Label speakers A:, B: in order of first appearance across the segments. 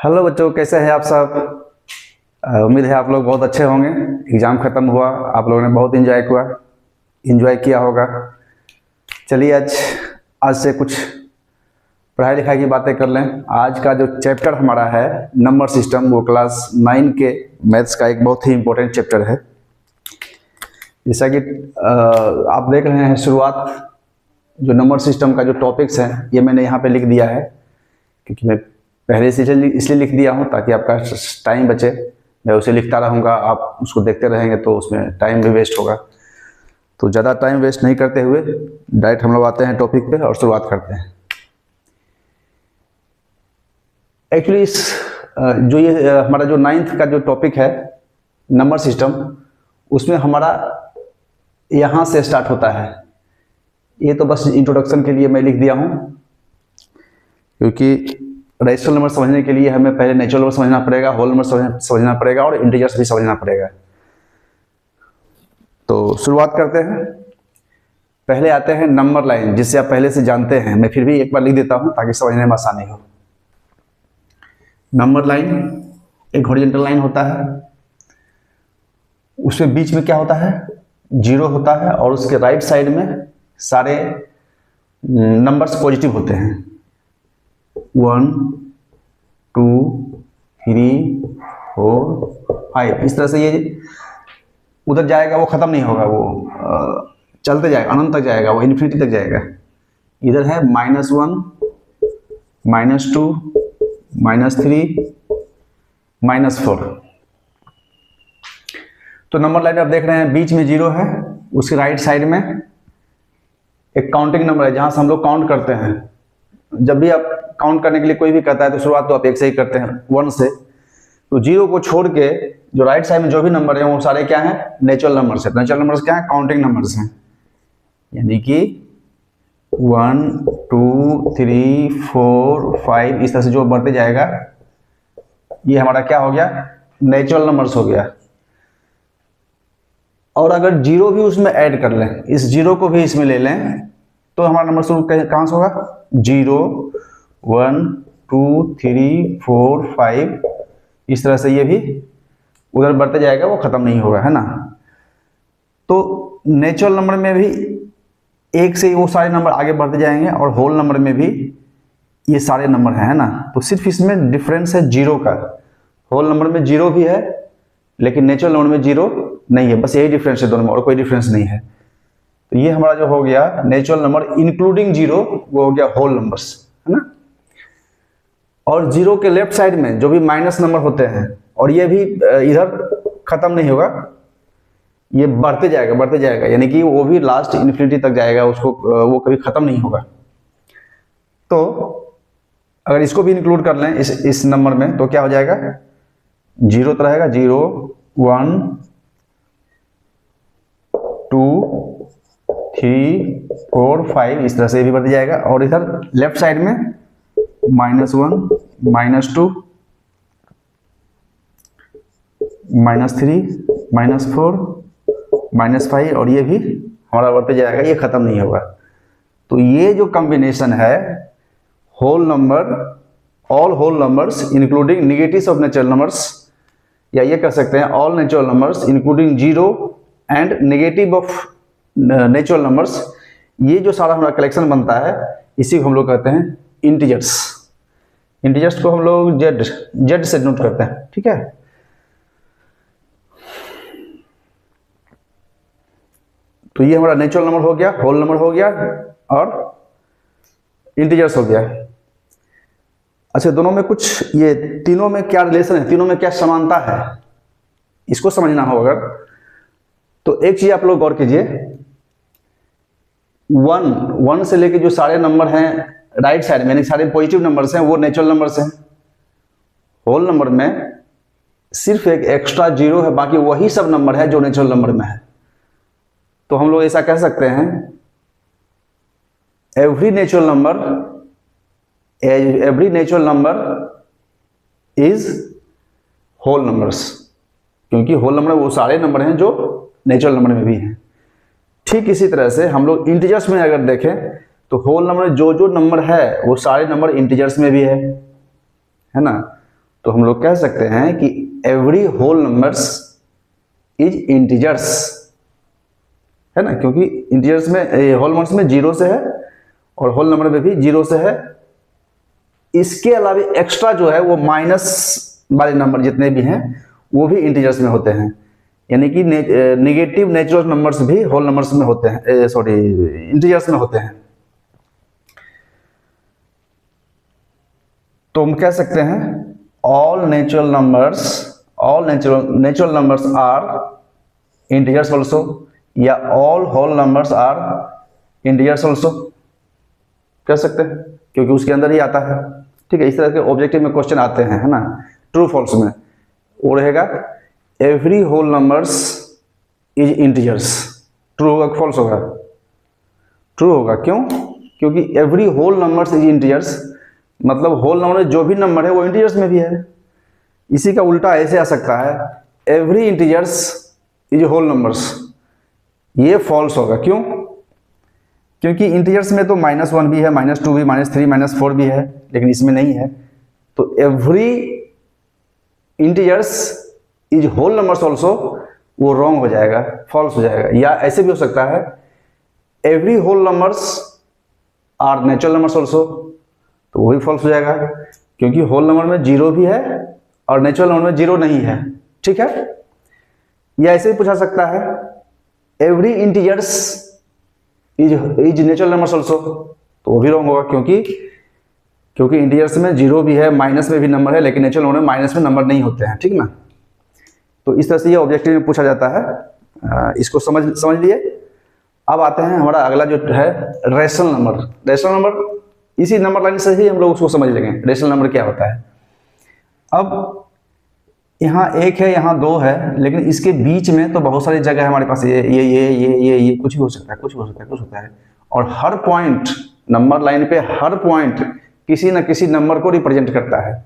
A: Hello बच्चों, कैसे हैं आप सब। उम्मीद है आप लोग बहुत अच्छे होंगे। एग्ज़ाम ख़त्म हुआ, आप लोगों ने बहुत एंजॉय किया होगा। चलिए आज से कुछ पढ़ाई लिखाई की बातें कर लें। आज का जो चैप्टर हमारा है नंबर सिस्टम, वो क्लास 9 के मैथ्स का एक बहुत ही इम्पोर्टेंट चैप्टर है। जैसा कि आप देख रहे हैं शुरुआत, जो नंबर सिस्टम का जो टॉपिक्स हैं ये मैंने यहाँ पे लिख दिया है, क्योंकि मैं पहले से इसलिए लिख दिया हूँ ताकि आपका टाइम बचे। मैं उसे लिखता रहूँगा, आप उसको देखते रहेंगे तो उसमें टाइम भी वेस्ट होगा। तो ज़्यादा टाइम वेस्ट नहीं करते हुए डायरेक्ट हम लोग आते हैं टॉपिक पे और शुरुआत करते हैं। एक्चुअली जो ये हमारा जो 9th का जो टॉपिक है नंबर सिस्टम, उसमें हमारा यहाँ से स्टार्ट होता है। ये तो बस इंट्रोडक्शन के लिए मैं लिख दिया हूँ, क्योंकि रेशनल नंबर समझने के लिए हमें पहले नेचुरल नंबर समझना पड़ेगा, होल नंबर समझना पड़ेगा और इंटीजर्स भी समझना पड़ेगा। तो शुरुआत करते हैं। पहले आते हैं नंबर लाइन, जिससे आप पहले से जानते हैं। मैं फिर भी एक बार लिख देता हूं ताकि समझने में आसानी हो। नंबर लाइन एक हॉरिजॉन्टल लाइन होता है, उसमें बीच में क्या होता है, जीरो होता है, और उसके राइट साइड में सारे नंबर्स पॉजिटिव होते हैं। 1 2 3 4 5 इस तरह से ये उधर जाएगा, वो खत्म नहीं होगा, वो चलते जाएगा, अनंत तक जाएगा, वो इन्फिनिटी तक जाएगा। इधर है -1 -2 -3 -4। तो नंबर लाइन आप देख रहे हैं, बीच में जीरो है, उसके राइट साइड में एक काउंटिंग नंबर है, जहां से हम लोग काउंट करते हैं। जब भी आप काउंट करने के लिए कोई भी कहता है तो शुरुआत तो आप एक से ही करते हैं, 1 से। तो जीरो को छोड़ के जो राइट साइड में जो भी नंबर है वो सारे क्या हैं, नेचुरल नंबर्स है। नेचुरल नंबर्स क्या है, काउंटिंग नंबर्स हैं। यानी कि 1 2 3 4 5 इस तरह से जो बढ़ते जाएगा, ये हमारा क्या हो गया, नेचुरल नंबर्स हो गया। और अगर जीरो भी उसमें ऐड कर लें, इस जीरो को भी इसमें ले लें, तो हमारा नंबर शुरू कहाँ से होगा, 0 1 2 3 4 5 इस तरह से ये भी उधर बढ़ते जाएगा, वो खत्म नहीं होगा, है ना। तो नेचुरल नंबर में भी एक से ही वो सारे नंबर आगे बढ़ते जाएंगे, और होल नंबर में भी ये सारे नंबर हैं, है ना। तो सिर्फ इसमें डिफरेंस है जीरो का। होल नंबर में जीरो भी है, लेकिन नेचुरल नंबर में जीरो नहीं है। बस यही डिफरेंस है दोनों में, और कोई डिफरेंस नहीं है। तो ये हमारा जो हो गया नेचुरल नंबर इंक्लूडिंग जीरो, वो हो गया होल नंबर्स, है ना। और जीरो के लेफ्ट साइड में जो भी माइनस नंबर होते हैं, और ये भी इधर खत्म नहीं होगा, ये बढ़ते जाएगा, यानी कि वो भी लास्ट इन्फिनिटी तक जाएगा, उसको वो कभी खत्म नहीं होगा। तो अगर इसको भी इंक्लूड कर लें इस नंबर में, तो क्या हो जाएगा, जीरो तो रहेगा, 0 1 2 3 4 5 इस तरह से भी बढ़ जाएगा। और इधर लेफ्ट साइड में -1 -2 -3 -4 -5, और ये भी हमारा बढ़ते जाएगा, ये खत्म नहीं होगा। तो ये जो कॉम्बिनेशन है whole number, all whole numbers including negatives of natural numbers, या ये कह सकते हैं all natural numbers including zero and negative of natural numbers, ये जो सारा हमारा कलेक्शन बनता है, इसी को हम लोग कहते हैं इंटीजर्स। इंटीजर्स को हम लोग जेड से नोट करते हैं, ठीक है। तो ये हमारा नेचुरल नंबर हो गया, होल नंबर हो गया, और इंटीजर्स हो गया। अच्छा, दोनों में कुछ, ये तीनों में क्या रिलेशन है, तीनों में क्या समानता है, इसको समझना हो अगर, तो एक चीज आप लोग गौर कीजिए। 1 से लेके जो सारे नंबर हैं राइट साइड में, यानी सारे पॉजिटिव नंबर्स हैं, वो नेचुरल नंबर्स हैं। होल नंबर में सिर्फ एक एक्स्ट्रा जीरो है, बाकी वही सब नंबर है जो नेचुरल नंबर में है। तो हम लोग ऐसा कह सकते हैं, every natural number is whole numbers, क्योंकि होल नंबर वो सारे नंबर हैं जो नेचुरल नंबर में भी हैं। ठीक इसी तरह से हम लोग इंटीजर्स में अगर देखें, तो होल नंबर जो जो नंबर है वो सारे नंबर इंटीजर्स में भी है ना। तो हम लोग कह सकते हैं कि every whole numbers is integers, है ना, क्योंकि इंटीजर्स में होल नंबर्स में 0 से है और होल नंबर में भी 0 से है। इसके अलावा एक्स्ट्रा जो है वो माइनस वाले नंबर जितने भी हैं वो भी इंटीजर्स में होते हैं, यानी कि नेगेटिव नेचुरल नंबर्स भी होल नंबर्स में होते हैं, सॉरी इंटीजर्स में होते हैं। तो हम कह सकते हैं all natural natural numbers are integers also, या all whole numbers are integers also कह सकते हैं, क्योंकि उसके अंदर ही आता है। ठीक है, इस तरह के ऑब्जेक्टिव में क्वेश्चन आते हैं, है ना, ट्रू फॉल्स में वो रहेगा every whole numbers is integers. True होगा कि फॉल्स होगा? ट्रू होगा। क्यों? क्योंकि every whole numbers is integers, मतलब होल नंबर में जो भी नंबर है वो इंटीजर्स में भी है। इसी का उल्टा ऐसे आ सकता है every integers is whole numbers, ये फॉल्स होगा। क्यों? क्योंकि इंटीजर्स में तो -1 भी है, -2 भी, -3, -4 भी है, लेकिन इसमें नहीं है। तो every integers is whole numbers also, वो रॉन्ग हो जाएगा, फॉल्स हो जाएगा। या ऐसे भी हो सकता है every whole numbers are natural numbers also, तो वो भी फॉल्स हो जाएगा, क्योंकि होल नंबर में 0 भी है और नेचुरल नंबर में 0 नहीं है। ठीक है, या ऐसे भी पूछा सकता है every integers is natural numbers also, तो वो भी रॉन्ग होगा, क्योंकि इंटीजर्स में 0 भी है, माइनस में भी नंबर है, लेकिन नेचुरल नंबर में माइनस में नंबर नहीं होते हैं। ठीक ना, तो इस तरह से ये ऑब्जेक्टिव में पूछा जाता है। इसको समझ लिए। अब आते हैं हमारा अगला जो है रेशनल नंबर। रेशनल नंबर इसी नंबर लाइन से ही हम लोग उसको समझ लेंगे, रेशनल नंबर क्या होता है। अब यहाँ 1 है, यहाँ 2 है, लेकिन इसके बीच में तो बहुत सारी जगह है हमारे पास, ये कुछ भी हो सकता है, कुछ होता है। और हर पॉइंट नंबर लाइन पे, हर पॉइंट किसी न किसी नंबर को रिप्रेजेंट करता है।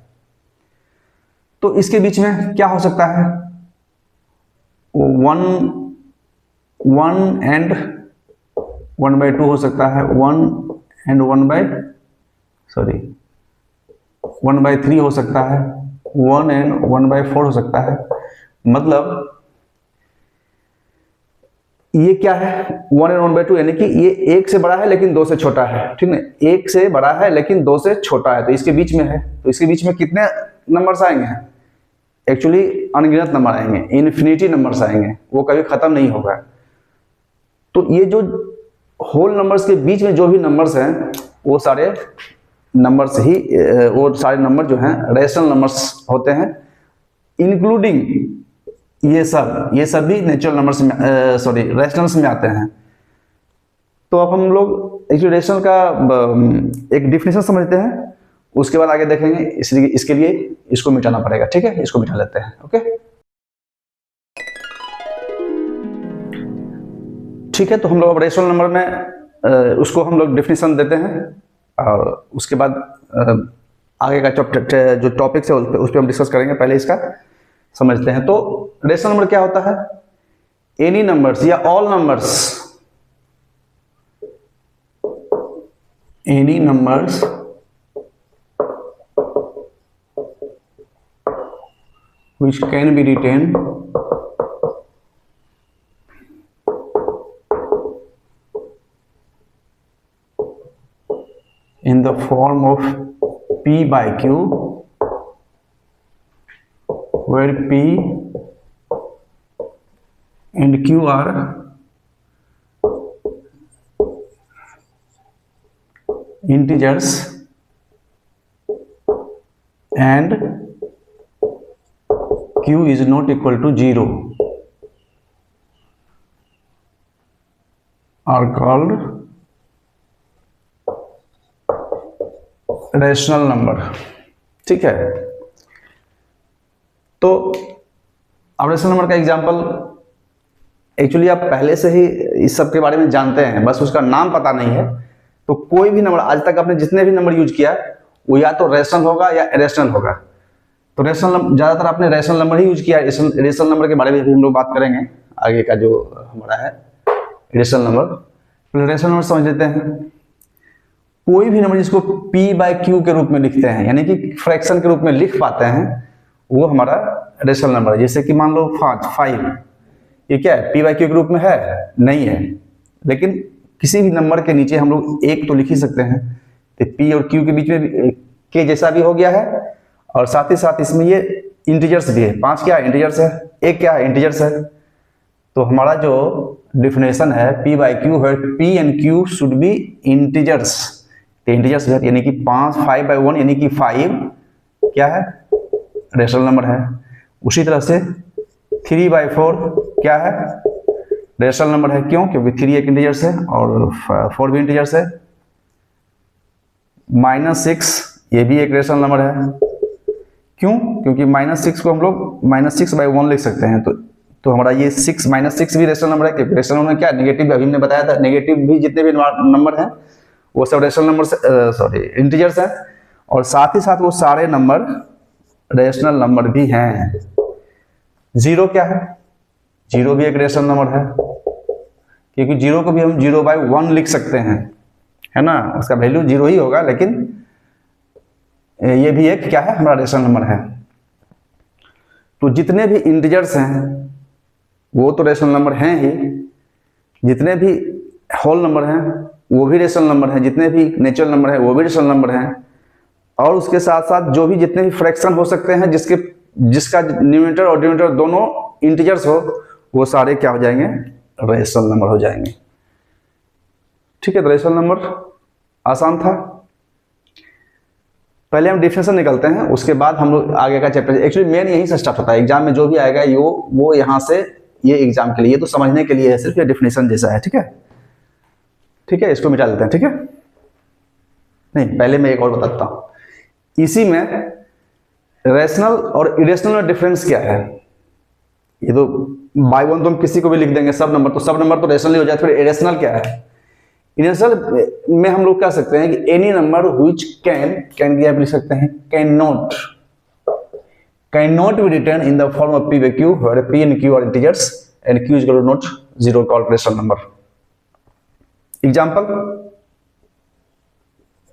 A: तो इसके बीच में क्या हो सकता है? 1 एंड 1/2 हो सकता है, 1 एंड 1/3 हो सकता है, 1 एंड 1/4 हो सकता है। मतलब ये क्या है? 1 एंड 1/2, यानी कि ये 1 से बड़ा है लेकिन 2 से छोटा है। ठीक है, 1 से बड़ा है लेकिन 2 से छोटा है, तो इसके बीच में है। तो इसके बीच में कितने नंबर्स आएंगे? एक्चुअली अनगिनत नंबर आएंगे, इन्फिनिटी नंबर्स आएंगे, वो कभी खत्म नहीं होगा। तो ये जो होल नंबर्स के बीच में जो भी नंबर्स हैं वो सारे नंबर्स ही, वो सारे नंबर जो हैं रेशनल नंबर्स होते हैं, इंक्लूडिंग ये सब भी नेचुरल नंबर्स में, रेशनल्स में आते हैं। तो अब हम लोग एक्चुअली रेशनल का एक डिफिनेशन समझते हैं, उसके बाद आगे देखेंगे। इसके लिए इसको मिटाना पड़ेगा। ठीक है, इसको मिटा लेते हैं। ओके, ठीक है। तो हम लोग अब रेशनल नंबर में उसको हम लोग डिफिनेशन देते हैं, और उसके बाद आगे का जो टॉपिक्स है उस पर हम डिस्कस करेंगे। पहले इसका समझते हैं। तो रेशनल नंबर क्या होता है? एनी नंबर्स या all numbers, any numbers which can be written in the form of P by Q, where P and Q are integers and Q is not equal to 0, are called rational number. ठीक है, तो अब rational number का example actually आप पहले से ही इस सब के बारे में जानते हैं, बस उसका नाम पता नहीं है। तो कोई भी नंबर आज तक आपने जितने भी नंबर यूज किया वो या तो रेशनल होगा या इरेशनल होगा। तो रेशनल नंबर ज्यादातर आपने रेशनल नंबर ही यूज किया। रेशनल नंबर के बारे में भी हम लोग बात करेंगे आगे का जो हमारा है रेशनल नंबर। तो रेशनल नंबर समझ लेते हैं। कोई भी नंबर जिसको P by Q के रूप में लिखते हैं, यानी कि फ्रैक्शन के रूप में लिख पाते हैं, वो हमारा रेशनल नंबर है। जैसे कि मान लो 5, ये क्या है, पी बाई क्यू के रूप में है? नहीं है, लेकिन किसी भी नंबर के नीचे हम लोग एक तो लिख ही सकते हैं, तो पी और क्यू के बीच में के जैसा भी हो गया है, और साथ ही साथ इसमें ये इंटीजर्स भी है। 5 क्या है? इंटीजर्स है। एक क्या है? इंटीजर्स है। तो हमारा जो डिफिनेशन है पी बाई क्यू है, P and Q should be integers. Integers है यानी कि 5/1 यानी कि 5 क्या है? रेशनल नंबर है। उसी तरह से 3/4 क्या है? रेशनल नंबर है। क्यों? क्योंकि 3 एक इंटीजर्स है और 4 भी इंटीजर्स है। -6 ये भी एक रेशनल नंबर है। क्यों? क्योंकि -6 को हम लोग -6/1 लिख सकते हैं। तो हमारा ये -6 भी रेशनल नंबर है। क्योंकि रेशनल नंबर क्या? नेगेटिव। अभी हमने बताया था नेगेटिव भी जितने भी नंबर हैं वो सब रेशनल नंबर से इंटीजर्स हैं, और साथ ही साथ वो सारे नंबर रेशनल नंबर भी हैं। 0 क्या है? 0 भी एक रेशनल नंबर है, क्योंकि 0 को भी हम 0/1 लिख सकते हैं, है ना? उसका वैल्यू 0 ही होगा, लेकिन ये भी एक क्या है? हमारा रेशनल नंबर है। तो जितने भी इंटीजर्स हैं वो तो रेशनल नंबर हैं ही, जितने भी होल नंबर हैं वो भी रेशनल नंबर हैं, जितने भी नेचुरल नंबर हैं वो भी रेशनल नंबर हैं, और उसके साथ साथ जो भी जितने भी फ्रैक्शन हो सकते हैं जिसका न्यूमरेटर और डिनोमिनेटर दोनों इंटीजर्स हो, वो सारे क्या हो जाएंगे? रेशनल नंबर हो जाएंगे। ठीक है, तो रेशनल नंबर आसान था। पहले हम डिफिनेशन निकलते हैं, उसके बाद हम लोग आगे का चैप्टर। एक्चुअली मेन यहीं से स्टार्ट होता है, एग्जाम में जो भी आएगा वो यहाँ से, ये एग्जाम के लिए तो समझने के लिए है, सिर्फ ये डिफिनेशन जैसा है। ठीक है, ठीक है, इसको मिटा देते हैं। ठीक है, नहीं पहले मैं एक और बताता हूँ। इसी में रेशनल और इरेशनल में डिफरेंस क्या है? ये तो बाय वन तो हम किसी को भी लिख देंगे, सब नंबर तो रेशनल ही हो जाए। फिर इरेशनल क्या है? इरेशनल में हम लोग कह सकते हैं कि एनी नंबर व्हिच कैन की आप लिख सकते हैं can not be written in the form of p by q, where p and q are integers and q is equal to not 0 called rational number. Example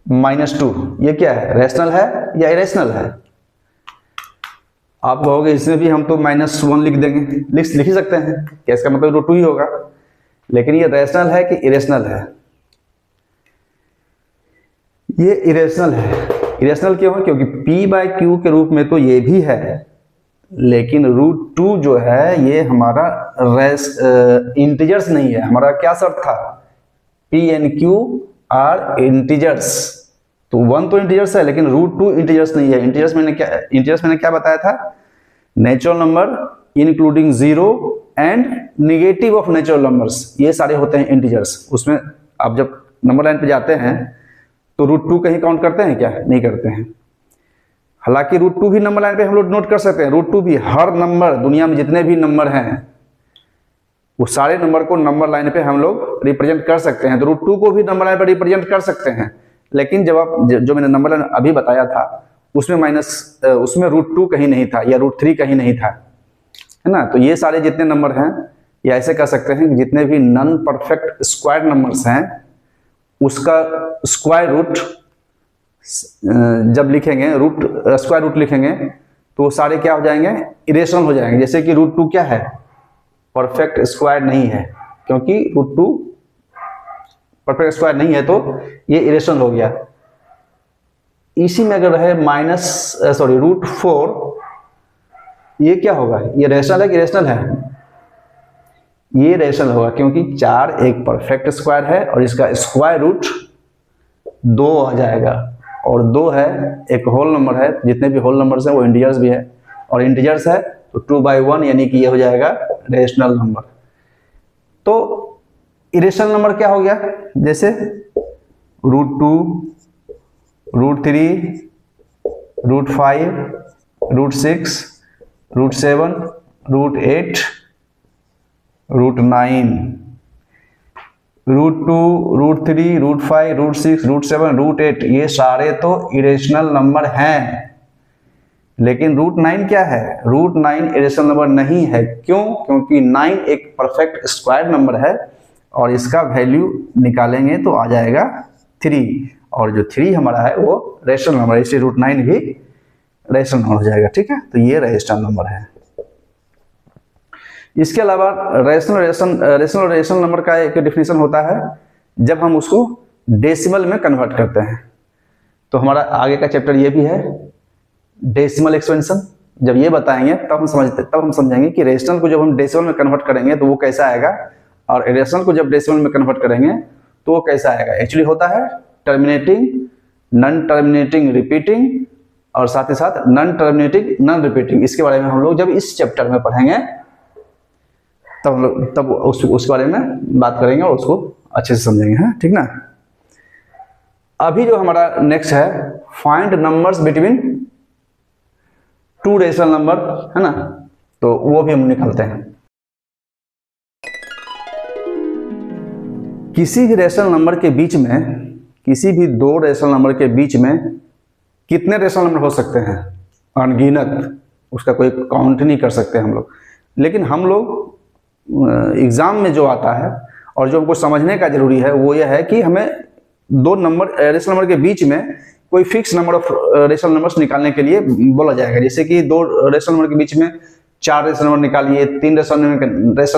A: -2, ये क्या है? Rational है या इरेशनल है? आप कहोगे इसमें भी हम तो -1 लिख देंगे, लिख ही सकते हैं, क्या इसका मतलब √2 ही होगा? लेकिन ये रेशनल है कि इरेशनल है? ये इरेशनल है। इरेशनल क्यों है? क्योंकि p बाई क्यू के रूप में तो ये भी है, लेकिन √2 जो है ये हमारा इंटीजर्स नहीं है। हमारा क्या शर्त था? p and q are integers. तो 1 तो इंटीजर्स है, लेकिन √2 इंटीजर्स नहीं है। इंटीजर्स मैंने क्या बताया था? Natural number including 0 and negative of natural numbers, ये सारे होते हैं इंटीजर्स। उसमें आप जब नंबर लाइन पे जाते हैं तो √2 कहीं काउंट करते हैं क्या? नहीं करते हैं। हालांकि √2 भी नंबर लाइन पे हम लोग नोट कर सकते हैं। √2 भी, हर नंबर, दुनिया में जितने भी नंबर हैं वो सारे नंबर को नंबर लाइन पे हम लोग रिप्रेजेंट कर सकते हैं। तो √2 को भी नंबर लाइन पर रिप्रेजेंट कर सकते हैं, लेकिन जब आप जो मैंने नंबर लाइन अभी बताया था उसमें √2 कहीं नहीं था या √3 कहीं नहीं था, है ना? तो ये सारे जितने नंबर हैं, या ऐसे कह सकते हैं कि जितने भी नॉन परफेक्ट स्क्वायर नंबर्स हैं उसका स्क्वायर रूट जब लिखेंगे, स्क्वायर रूट लिखेंगे तो सारे क्या हो जाएंगे? इरेशनल हो जाएंगे। जैसे कि √2 क्या है? परफेक्ट स्क्वायर नहीं है, क्योंकि √2 परफेक्ट स्क्वायर नहीं है, तो ये इरेशनल हो गया। इसी में अगर है √4, ये क्या होगा? ये रेशनल है कि इरेशनल है? ये रेशनल होगा, क्योंकि 4 एक परफेक्ट स्क्वायर है और इसका स्क्वायर रूट 2 आ जाएगा, और 2 है एक होल नंबर है। जितने भी होल नंबर्स हैं वो इंटीजर्स भी है, और इंटीजर्स है तो 2/1 यानी कि ये हो जाएगा रेशनल नंबर। तो इरेशनल नंबर क्या हो गया? जैसे √2, √3, √5, √6, √7, √8, √9, √2, √3, √5, √6, √7, √8, ये सारे तो इरेशनल नंबर हैं। लेकिन √9 क्या है? √9 इरेशनल नंबर नहीं है। क्यों? क्योंकि 9 एक परफेक्ट स्क्वायर नंबर है, और इसका वैल्यू निकालेंगे तो आ जाएगा 3, और जो 3 हमारा है वो रेशनल नंबर है, इसलिए √9 भी रेशनल नंबर हो जाएगा। ठीक है, तो ये रजिस्टर नंबर है। इसके अलावा रेशनल नंबर का एक डिफिनेशन होता है जब हम उसको डेसिमल में कन्वर्ट करते हैं। तो हमारा आगे का चैप्टर ये भी है, डेसिमल एक्सपेंशन। जब ये बताएंगे तब हम समझेंगे कि रेशनल को जब हम डेसिमल में कन्वर्ट करेंगे तो वो कैसा आएगा, और इरेशनल को जब डेसिमल में कन्वर्ट करेंगे तो वो कैसा आएगा। एक्चुअली होता है टर्मिनेटिंग, नॉन टर्मिनेटिंग, रिपीटिंग, और साथ ही साथ नॉन टर्मिनेटिंग, नॉन रिपीटिंग। इसके बारे में हम लोग जब इस चैप्टर में पढ़ेंगे तब उसके बारे में बात करेंगे और उसको अच्छे से समझेंगे। है ठीक ना। अभी जो हमारा नेक्स्ट है, find numbers between two rational number, है ना, तो वो भी हम निकालते हैं। किसी भी रेशनल नंबर के बीच में, किसी भी दो रेशनल नंबर के बीच में कितने रेशनल नंबर हो सकते हैं? अनगिनत, उसका कोई काउंट नहीं कर सकते हम लोग। लेकिन हम लोग एग्जाम में जो आता है और जो हमको समझने का जरूरी है वो यह है कि हमें दो रेशनल नंबर के बीच में कोई fix number of rational numbers निकालने के लिए बोला जाएगा। जैसे कि दो रेशनल नंबर के बीच में 4 रेशनल नंबर निकालिए, 3 रेशनल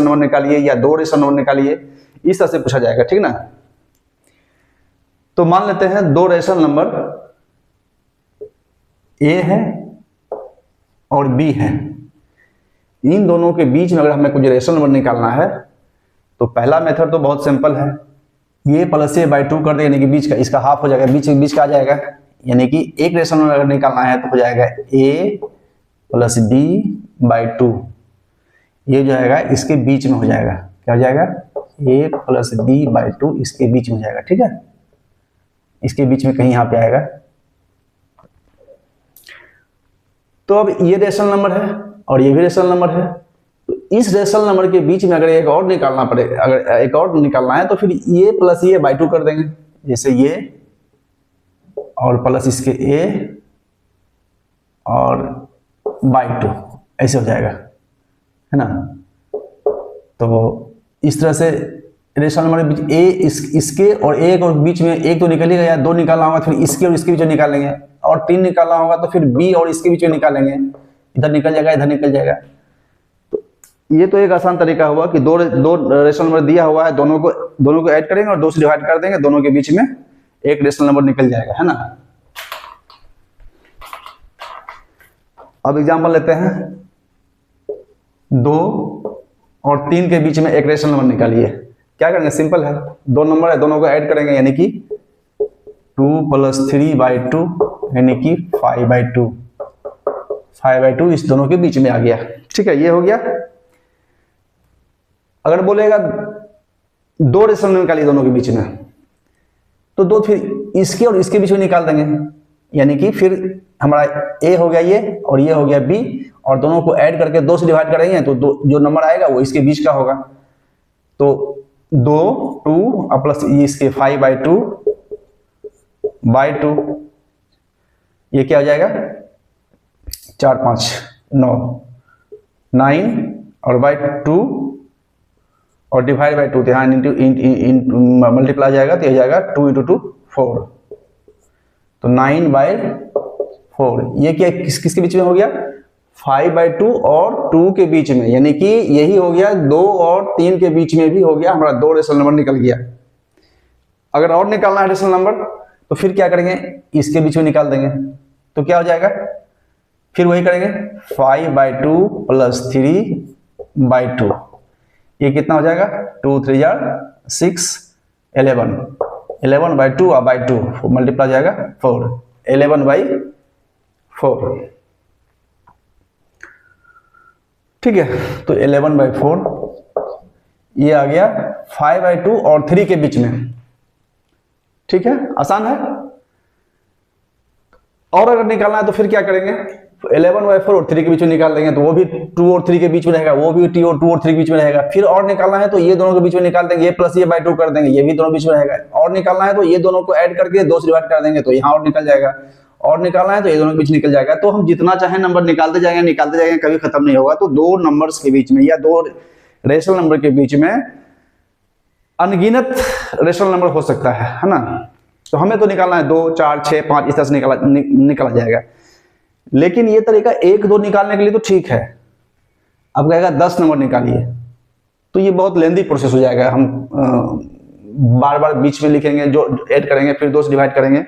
A: नंबर निकालिए, या 2 रेशनल नंबर निकालिए, इस तरह से पूछा जाएगा। ठीक ना। तो मान लेते हैं दो रेशनल नंबर ए है और बी है। इन दोनों के बीच में अगर हमें कुछ रेशनल नंबर निकालना है तो पहला मेथड तो बहुत सिंपल है, ये प्लस ए बाई 2 कर दे, यानी कि बीच का, इसका हाफ हो जाएगा, बीच का आ जाएगा। यानी कि एक रेशनल नंबर अगर निकालना है तो हो जाएगा ए प्लस बी बाई 2। ये जो है इसके बीच में हो जाएगा, क्या हो जाएगा, ए प्लस बी बाई 2 इसके बीच में हो जाएगा। ठीक है, इसके बीच में कहीं यहाँ पे आएगा। तो अब ये रेशनल नंबर है और ये भी रेशनल नंबर है, तो इस रेशनल नंबर के बीच में अगर एक और निकालना पड़े, अगर एक और निकालना है तो फिर ये प्लस ये बाई 2 कर देंगे। जैसे ये और प्लस इसके ए और बाई 2 ऐसे हो जाएगा, है ना। तो इस तरह से रेशनल नंबर के बीच ए इसके और ए के बीच में एक तो निकलेगा, या 2 निकालना होगा फिर इसके और इसके बीच में निकालेंगे, और 3 निकालना होगा तो फिर बी और इसके बीच में निकालेंगे, इधर निकल जाएगा, इधर निकल जाएगा। तो ये तो एक आसान तरीका हुआ कि दो रेशनल नंबर दिया हुआ है, दोनों को ऐड करेंगे और 2 से डिवाइड कर देंगे, दोनों के बीच में एक रेशनल नंबर निकल जाएगा, है ना। अब एग्जांपल लेते हैं, 2 और 3 के बीच में एक रेशनल नंबर निकालिए। क्या करेंगे, सिंपल है, 2 नंबर है, दोनों को ऐड करेंगे, यानी कि 2 प्लस 3 बाई 2 यानी कि 5 बाई 2। 5 बाई 2 इस दोनों के बीच में आ गया। ठीक है, ये हो गया। अगर बोलेगा 2 रेशनल नंबर निकालिए दोनों के बीच में, तो 2 फिर इसके और इसके बीच में निकाल देंगे, यानी कि फिर हमारा ए हो गया ये और ये हो गया बी, और दोनों को ऐड करके 2 से डिवाइड करेंगे तो जो नंबर आएगा वो इसके बीच का होगा। तो 2 2 प्लस इसके 5 बाई 2 बाई 2, ये क्या हो जाएगा, 4 5 9 9 और बाई 2 और डिवाइड बाई 2, तो यहाँ मल्टीप्लाई जाएगा तो ये जाएगा 2 × 2 4, तो 9 बाई 4। ये क्या किसके बीच में हो गया, 5 बाई 2 और 2 के बीच में, यानी कि यही हो गया 2 और 3 के बीच में भी हो गया, हमारा 2 रेशनल नंबर निकल गया। अगर और निकालना है रेशनल नंबर तो फिर क्या करेंगे, इसके बीच में निकाल देंगे, तो क्या हो जाएगा, फिर वही करेंगे 5 बाई 2 प्लस 3 बाई 2, ये कितना हो जाएगा, 2 3 6 11 बाई 2 और बाई 2 मल्टीप्लाई जाएगा 4, 11 बाई 4। ठीक है, तो 11 बाई 4 ये आ गया 5 बाई 2 और 3 के बीच में। ठीक है, आसान है। और अगर निकालना है तो फिर क्या करेंगे, 11 बाई 4 और 3 के बीच में निकाल देंगे, तो वो भी 2 और 3 के बीच में रहेगा, वो भी 2 और 3 के बीच में रहेगा। फिर और निकालना है तो ये दोनों के बीच में निकाल देंगे, ये प्लस ये बाई 2 कर देंगे, ये भी दोनों बीच में रहेगा। और निकालना है तो ये दोनों को ऐड करके 2 से डिवाइड कर देंगे, तो यहाँ और निकल जाएगा। और निकालना है तो ये दोनों के बीच निकल जाएगा। तो हम जितना चाहे नंबर निकालते जाएंगे, कभी खत्म नहीं होगा। तो 2 नंबर्स के बीच में या 2 रेशनल नंबर के बीच में अनगिनत रेशनल नंबर हो सकता है ना। तो हमें तो निकालना है 2 4 6 5 इस तरह से निकाला जाएगा। लेकिन ये तरीका 1 2 निकालने के लिए तो ठीक है। अब कहेगा 10 नंबर निकालिए, तो ये बहुत लेंदी प्रोसेस हो जाएगा। हम बार बार बीच में लिखेंगे, जो ऐड करेंगे, फिर 2 से डिवाइड करेंगे।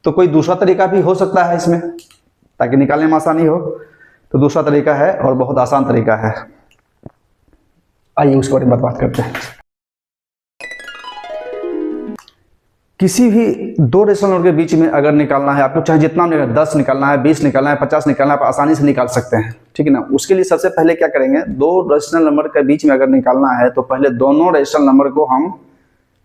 A: तो कोई दूसरा तरीका भी हो सकता है इसमें, ताकि निकालने में आसानी हो। तो दूसरा तरीका है और बहुत आसान तरीका है। आइए उसके बारे में बात करते हैं। किसी भी दो रेशनल नंबर के बीच में अगर निकालना है आपको, चाहे जितना निकालना, 10 निकालना है, 20 निकालना है, 50 निकालना है, आप आसानी से निकाल सकते हैं, ठीक है ना। उसके लिए सबसे पहले क्या करेंगे, दो रेशनल नंबर के बीच में अगर निकालना है तो पहले दोनों रेशनल नंबर को हम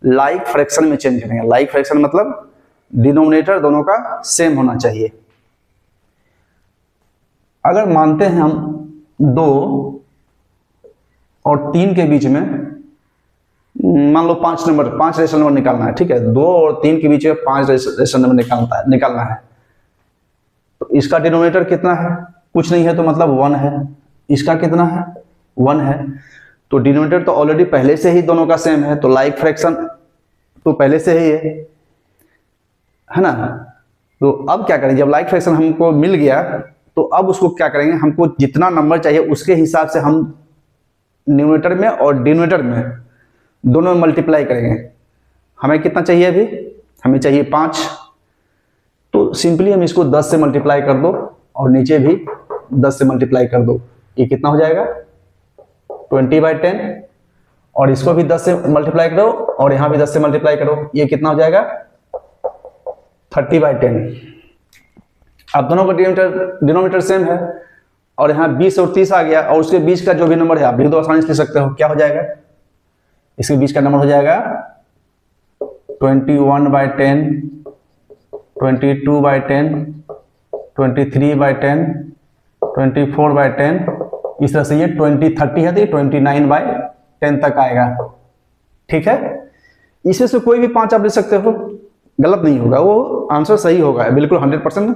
A: लाइक फ्रैक्शन में चेंज करेंगे। लाइक फ्रैक्शन मतलब डिनोमिनेटर दोनों का सेम होना चाहिए। अगर मानते हैं हम 2 और 3 के बीच में, मान लो 5 रेशनल नंबर निकालना है, ठीक है। 2 और 3 के बीच में 5 रेशनल नंबर निकालना है। तो इसका डिनोमिनेटर कितना है, कुछ नहीं है, तो मतलब 1 है। इसका कितना है, 1 है। तो डिनोमिनेटर तो ऑलरेडी पहले से ही दोनों का सेम है, तो लाइक फ्रैक्शन तो पहले से ही है ना। तो अब क्या करेंगे, जब लाइक फ्रैक्शन हमको मिल गया तो अब उसको क्या करेंगे, हमको जितना नंबर चाहिए उसके हिसाब से हम न्यूमरेटर में और डिनोमिनेटर में दोनों में मल्टीप्लाई करेंगे। हमें कितना चाहिए, अभी हमें चाहिए 5। तो सिंपली हम इसको 10 से मल्टीप्लाई कर दो और नीचे भी 10 से मल्टीप्लाई कर दो। ये कितना हो जाएगा, 20/10। और इसको भी 10 से मल्टीप्लाई करो और यहां भी 10 से मल्टीप्लाई करो। ये कितना हो जाएगा, 30/10। अब दोनों का डिनोमिनेटर सेम है और यहाँ 20 और 30 आ गया, और उसके बीच का जो भी नंबर है आप भी तो आसानी से लिख सकते हो। क्या हो जाएगा, इसके बीच का नंबर हो जाएगा 21/10, 22/10, 23/10, 24/10। इस तरह से ये 20-30 है तो ये 29/10 तक आएगा, ठीक है। इसमें से कोई भी 5 आप ले सकते हो, गलत नहीं होगा, वो आंसर सही होगा, बिल्कुल 100%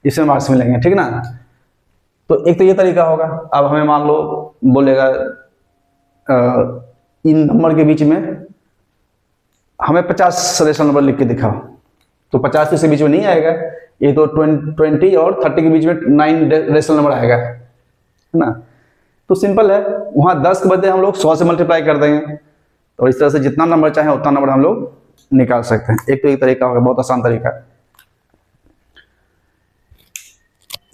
A: इसमें मार्क्स मिलेंगे, ठीक ना। तो एक तो ये तरीका होगा। अब हमें मान लो बोलेगा इन नंबर के बीच में हमें 50 रेशनल नंबर लिख के दिखाओ, तो 50 इसके बीच में नहीं आएगा। ये तो 20 और 30 के बीच में 9 रेशनल नंबर आएगा, है ना। तो सिंपल है, वहाँ 10 के बदले हम लोग 100 से मल्टीप्लाई कर देंगे। तो इस तरह से जितना नंबर चाहे उतना नंबर हम लोग निकाल सकते हैं। एक तो एक तरीका होगा, बहुत आसान तरीका।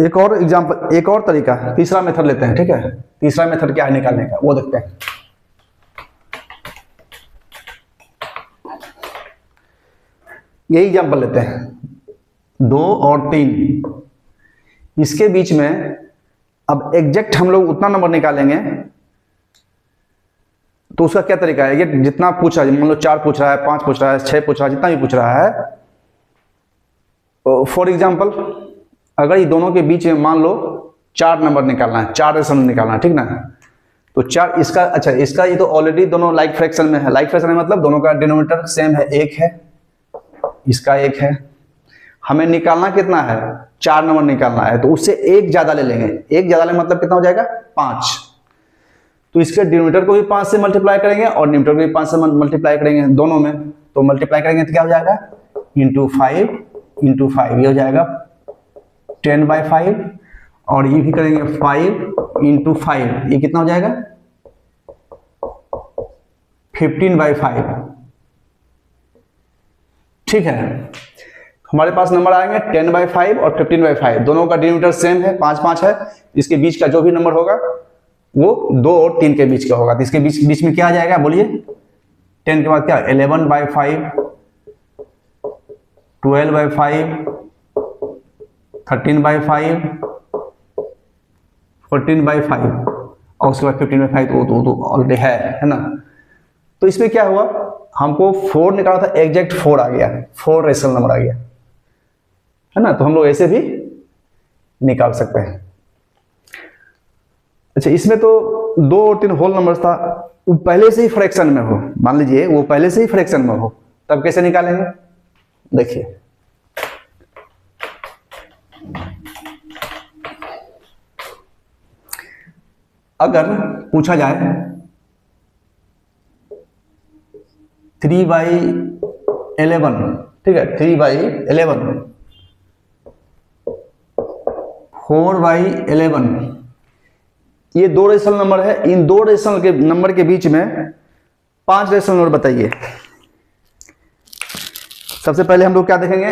A: एक और एग्जांपल, एक और तरीका, तीसरा मेथड लेते हैं, ठीक है। तीसरा मेथड क्या है निकालने का, वो देखते हैं। यही एग्जांपल लेते हैं, 2 और 3, इसके बीच में अब एग्जैक्ट हम लोग उतना नंबर निकालेंगे। तो उसका क्या तरीका है, ये जितना पूछ रहा है, मान लो 4 पूछ रहा है, 5 पूछ रहा है, 6 पूछ रहा है, जितना भी पूछ रहा है। फॉर एग्जाम्पल, अगर ये दोनों के बीच में मान लो 4 नंबर निकालना है, 4 रेशनल निकालना है, ठीक ना। तो 4 इसका, अच्छा इसका ये तो ऑलरेडी दोनों लाइक फ्रैक्शन में है। लाइक फ्रैक्शन में मतलब दोनों का डिनोमिनेटर सेम है, 1 है, इसका 1 है। हमें निकालना कितना है, 4 नंबर निकालना है, तो उससे 1 ज्यादा ले लेंगे। 1 ज्यादा लेंगे मतलब कितना हो जाएगा, 5। तो इसके डिनोमिनेटर को भी 5 से मल्टीप्लाई करेंगे और न्यूमरेटर को भी 5 से मल्टीप्लाई करेंगे दोनों में। तो मल्टीप्लाई करेंगे तो क्या हो जाएगा, इंटू 5, ये हो जाएगा 10/5। और ये भी करेंगे 5 × 5, ये कितना हो जाएगा, 15/5, ठीक है। हमारे पास नंबर आएंगे 10/5 और 15/5। दोनों का डिनोमिनेटर सेम है, 5 है। इसके बीच का जो भी नंबर होगा वो 2 और 3 के बीच का होगा। तो इसके बीच में क्या आ जाएगा, बोलिए। 10 के बाद क्या, 11/5, 12/5, 13/5, 14/5 और उसके बाद 15/5 तो ऑलरेडी है ना। तो इसमें क्या हुआ, हमको 4 निकाला था, एग्जैक्ट 4 आ गया, 4 रेशनल नंबर आ गया, है ना। तो हम लोग ऐसे भी निकाल सकते हैं। अच्छा, इसमें तो 2 और 3 होल नंबर था, वो पहले से ही फ्रैक्शन में हो, मान लीजिए वो पहले से ही फ्रैक्शन में हो, तब कैसे निकालेंगे, देखिए। अगर पूछा जाए 3/11, ठीक है, 3/11, 4/11, ये दो रेशनल नंबर है। इन दो रेशनल के नंबर के बीच में 5 रेशनल नंबर बताइए। सबसे पहले हम लोग क्या देखेंगे,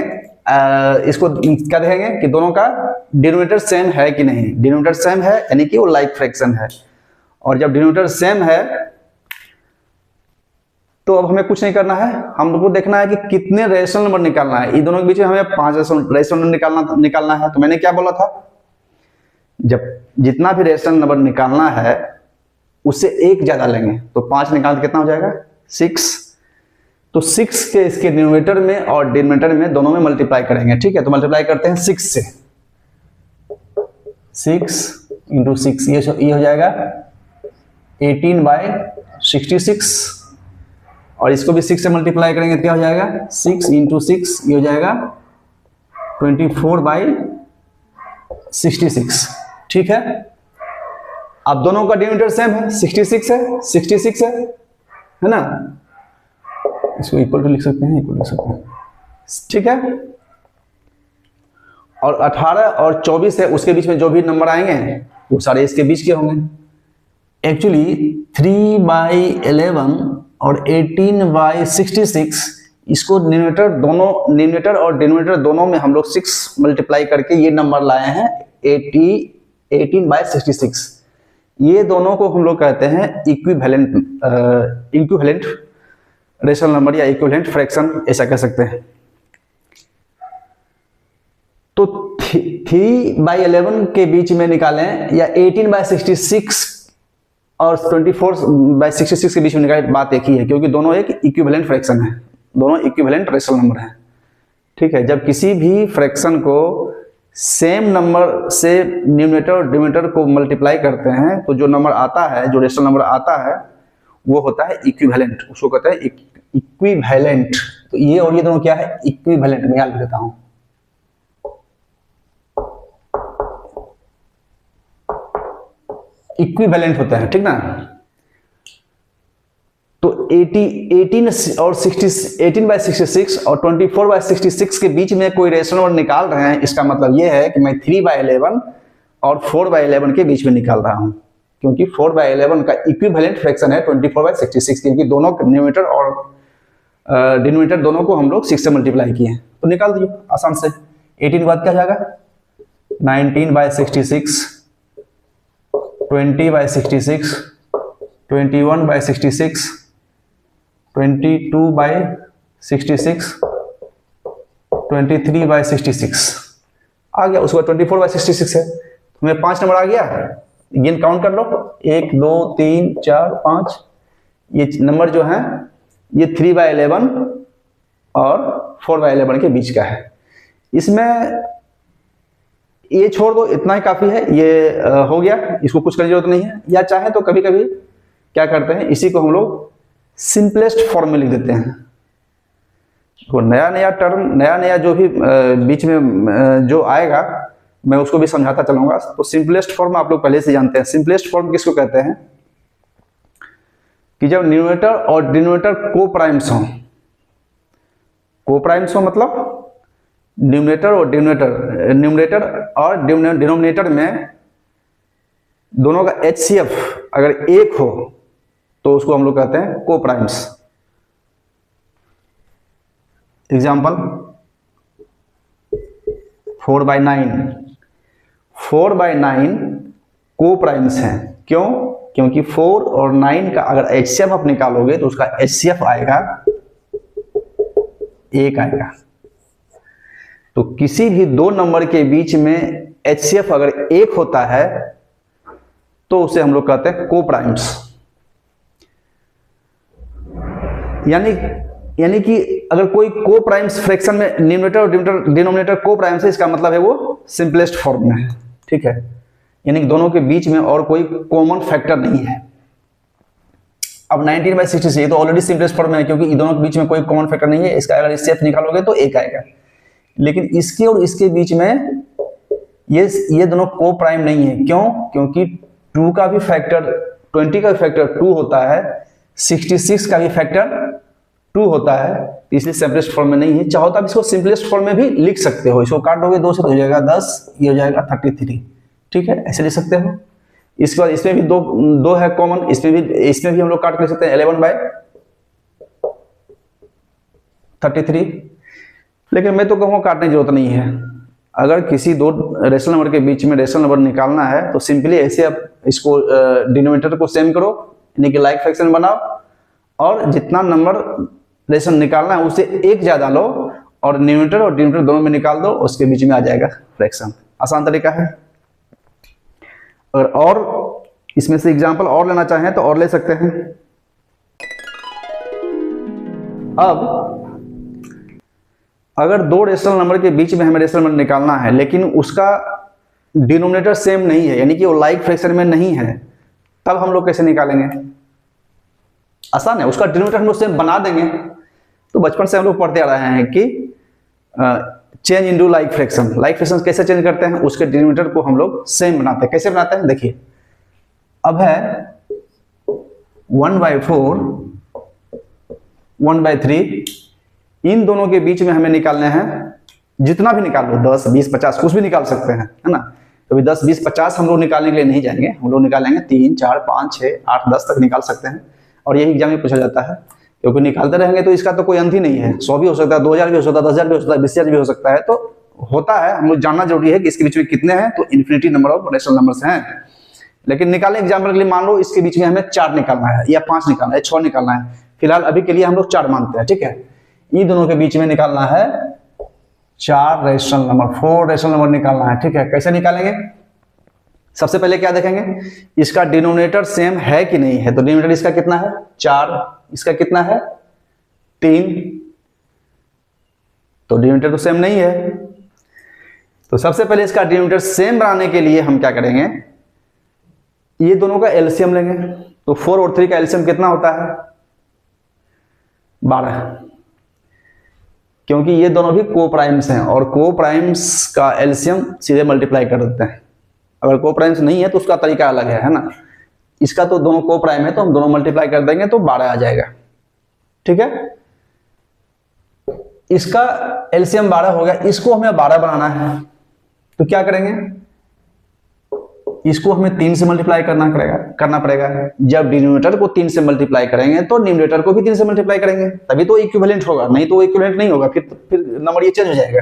A: इसको क्या देखेंगे कि दोनों का डिनोमिनेटर सेम है कि नहीं। डिनोमिनेटर सेम है यानी कि वो लाइक फ्रैक्शन है, और जब डिनोमिनेटर सेम है तो अब हमें कुछ नहीं करना है, हम लोग को देखना है कि कितने रेशनल नंबर निकालना है। इन दोनों के बीच में हमें 5 रेशनल नंबर निकालना है। तो मैंने क्या बोला था, जब जितना भी रेशनल नंबर निकालना है उससे एक ज्यादा लेंगे, तो 5 निकाल कितना हो जाएगा 6। तो 6 के इसके न्यूमरेटर में और डिनोमिनेटर में दोनों में मल्टीप्लाई करेंगे। ठीक है, तो मल्टीप्लाई करते हैं 6 से। 6 × 6 ये हो जाएगा 18/66, और इसको भी 6 से मल्टीप्लाई करेंगे तो क्या हो जाएगा 6 × 6 ये हो जाएगा 24/66। ठीक है, अब दोनों का डिनोमिनेटर सेम है, 66 है ना। इसको इक्वल टू लिख सकते हैं, इक्वल लिख सकते हैं। ठीक है, और 18 और 24 है, उसके बीच में जो भी नंबर आएंगे वो सारे इसके बीच के होंगे। एक्चुअली 3/11 और 18/66, इसको न्यूमरेटर और डिनोमिनेटर दोनों में हम लोग 6 मल्टीप्लाई करके ये नंबर लाए हैं 18/66। ये दोनों को हम लोग कहते हैं इक्विवेलेंट रेशनल नंबर या इक्विवेलेंट फ्रैक्शन, ऐसा कह सकते हैं। तो 3/11 के बीच में निकालें या 18/66 और 24/66 के बीच में निकालें, बात एक ही है, क्योंकि दोनों एक इक्विवेलेंट फ्रैक्शन है, दोनों इक्विवेलेंट रेशनल नंबर है। ठीक है, जब किसी भी फ्रैक्शन को सेम नंबर से न्यूमरेटर और डिनोमिनेटर को मल्टीप्लाई करते हैं तो जो नंबर आता है, जो रेशनल नंबर आता है वो होता है इक्विवेलेंट, उसको कहते हैं इक्विवेलेंट। तो ये और ये दोनों क्या है, इक्विवेलेंट। मैं याद देता हूं, इक्विवेलेंट होता है, ठीक ना। तो 18/66 और 24/66 के बीच में कोई रेशनल नंबर निकाल रहे हैं, इसका मतलब यह है कि मैं 3/11 और 4/11 के बीच में निकाल रहा हूं, क्योंकि 4/11 का इक्विवेलेंट फ्रैक्शन है 24/66, क्योंकि दोनों न्यूमरेटर और डिनोमिनेटर दोनों को हम लोग 6 से मल्टीप्लाई किए हैं। तो निकाल दीजिए आसान से। 18 के बाद क्या जाएगा 19/66, 20/66, 21/66, 22/66, 23/66 आ गया। उसके बाद 24/66 है, तो हमें 5 नंबर आ गया। अगेन काउंट कर लो, 1 2 3 4 5। ये नंबर जो है ये 3/11 और 4/11 के बीच का है। इसमें ये छोड़ दो, इतना ही काफी है, ये हो गया, इसको कुछ करने की जरूरत नहीं है। या चाहे तो कभी कभी क्या करते हैं, इसी को हम लोग सिंपलेस्ट फॉर्म में लिख देते हैं। तो नया टर्म, नया जो भी बीच में जो आएगा मैं उसको भी समझाता चलूंगा। तो सिंपलेस्ट फॉर्म आप लोग पहले से जानते हैं। सिंपलेस्ट फॉर्म किसको कहते हैं कि जब न्यूमरेटर और डिनोमिनेटर को-प्राइम्स हों। को-प्राइम्स हो मतलब न्यूमरेटर और डिनोमिनेटर में दोनों का HCF अगर एक हो तो उसको हम लोग कहते हैं को-प्राइम्स। एग्जाम्पल 4/9 को-प्राइम्स हैं। क्यों? क्योंकि 4 और 9 का अगर HCF आप निकालोगे तो उसका HCF आएगा 1 आएगा। तो किसी भी दो नंबर के बीच में HCF अगर 1 होता है तो उसे हम लोग कहते हैं को-प्राइम्स। यानी कि अगर कोई को-प्राइम्स फ्रैक्शन में न्यूमरेटर और डिनोमिनेटर को-प्राइम्स है, इसका मतलब है वो सिंपलेस्ट फॉर्म में है। ठीक है, यानी कि दोनों के बीच में और कोई कॉमन फैक्टर नहीं है। अब 19/66 ये तो ऑलरेडी सिंपलेस्ट फॉर्म में है, क्योंकि इन दोनों के बीच में कोई कॉमन फैक्टर नहीं है। इसका अगर HCF निकालोगे तो 1 आएगा, लेकिन इसके और इसके बीच में ये दोनों को-प्राइम नहीं है। क्यों? क्योंकि 2 का भी फैक्टर 20 का भी फैक्टर 2 होता है, 66 का भी फैक्टर 2 होता है, इसलिए सिंपलेस्ट फॉर्म में नहीं है। चाहो तो आप इसको सिंपलेस्ट फॉर्म में भी लिख सकते हो, इसको काट दोगे 2 से तो हो जाएगा 10, ये हो जाएगा 33, ठीक है, ऐसे लिख सकते हो। इसके बाद इसमें भी दो है कॉमन, इसमें भी हम लोग काट कर लिख सकते हैं 11/33। लेकिन मैं तो कहूँगा काटने की जरूरत नहीं है। अगर किसी दो रेशनल नंबर के बीच में रेशनल नंबर निकालना है तो सिंपली ऐसे आप इसको डिनोमिनेटर को सेम करो, यानी कि लाइक फ्रैक्शन बनाओ, और जितना नंबर रेशनल निकालना है उससे एक ज्यादा लो और न्यूमरेटर और डिनोमिनेटर दोनों में निकाल दो, उसके बीच में आ जाएगा फ्रैक्शन। आसान तरीका है। और इसमें से एग्जांपल और लेना चाहें तो और ले सकते हैं। अब अगर दो रेशनल नंबर के बीच में हमें रेशनल नंबर निकालना है लेकिन उसका डिनोमिनेटर सेम नहीं है, यानी कि वो लाइक फ्रैक्शन में नहीं है, तब हम लोग कैसे निकालेंगे? आसान है, उसका डिनोमिनेटर हम लोग सेम बना देंगे। तो बचपन से हम लोग पढ़ते आ रहे हैं कि change into like fraction. Like fraction कैसे चेंज करते हैं? उसके डिनोमिनेटर को हम लोग सेम बनाते हैं। कैसे बनाते हैं देखिए, अब है 1/4 1/3, इन दोनों के बीच में हमें निकालने हैं, जितना भी निकाल लो 10 20 50 कुछ भी निकाल सकते हैं, है ना। तो 10 20 50 हम लोग निकालने के लिए नहीं जाएंगे, हम लोग निकालेंगे 3 4 5 6 8 10 तक निकाल सकते हैं। और यही एग्जाम में पूछा जाता है, क्योंकि निकालते रहेंगे तो इसका तो कोई अंत ही नहीं है। 100 भी हो सकता है, 2000 भी हो सकता है, 10,000 भी हो सकता है, 20,000 भी हो सकता है। तो होता है, हम लोग जानना जरूरी है कि इसके बीच में कितने हैं। तो infinity number of rational numbers हैं। लेकिन निकालने एग्जाम्पल के लिए मान लो इसके बीच में हमें 4 निकालना है या 5 निकालना है, 6 निकालना है। फिलहाल अभी के लिए हम लोग 4 मानते हैं, ठीक है। इन दोनों के बीच में निकालना है 4 रेशनल नंबर, 4 रेशनल नंबर निकालना है, ठीक है। कैसे निकालेंगे? सबसे पहले क्या देखेंगे, इसका डिनोमिनेटर सेम है कि नहीं है। तो डिनोमिनेटर इसका कितना है 4, इसका कितना है 3, तो डिनोमिनेटर तो सेम नहीं है। तो सबसे पहले इसका डिनोमिनेटर सेम बनाने के लिए हम क्या करेंगे, ये दोनों का एलसीएम लेंगे। तो 4 और 3 का एलसीएम कितना होता है 12, क्योंकि ये दोनों भी को प्राइम्स हैं और को प्राइम्स का एलसीएम सीधे मल्टीप्लाई कर देते हैं। अगर को प्राइम्स नहीं है तो उसका तरीका अलग है ना। इसका तो दोनों को प्राइम है तो हम दोनों मल्टीप्लाई कर देंगे तो 12 आ जाएगा, ठीक है। इसका एलसीएम 12 हो गया, इसको हमें 12 बनाना है तो क्या करेंगे, इसको हमें 3 से मल्टीप्लाई करना पड़ेगा। जब डिनोमिनेटर को 3 से मल्टीप्लाई करेंगे तो न्यूमरेटर को भी 3 से मल्टीप्लाई करेंगे, तभी तो इक्विवेलेंट होगा, नहीं तो इक्विवेलेंट नहीं होगा, फिर नंबर ये चेंज हो जाएगा।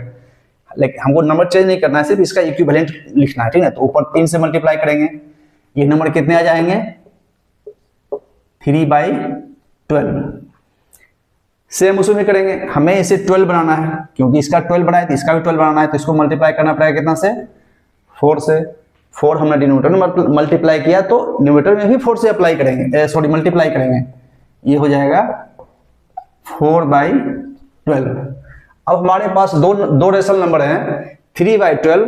A: लेकिन हमको नंबर चेंज नहीं करना है, सिर्फ इसका इक्विवेलेंट लिखना है, ठीक है। तो ऊपर 3 से मल्टीप्लाई करेंगे, ये नंबर कितने आ जाएंगे 3/12। सेम उसी में करेंगे, हमें इसे 12 बनाना है, क्योंकि इसका 12 बनाया तो इसका भी 12 बनाना है। तो इसको मल्टीप्लाई करना पड़ेगा कितना से 4 से। 4 हमने डिनोमिनेटर में मल्टीप्लाई किया तो न्यूमरेटर में भी 4 से अप्लाई करेंगे, मल्टीप्लाई करेंगे। ये हो जाएगा 4/12। अब हमारे पास दो रेशनल नंबर हैं 3/12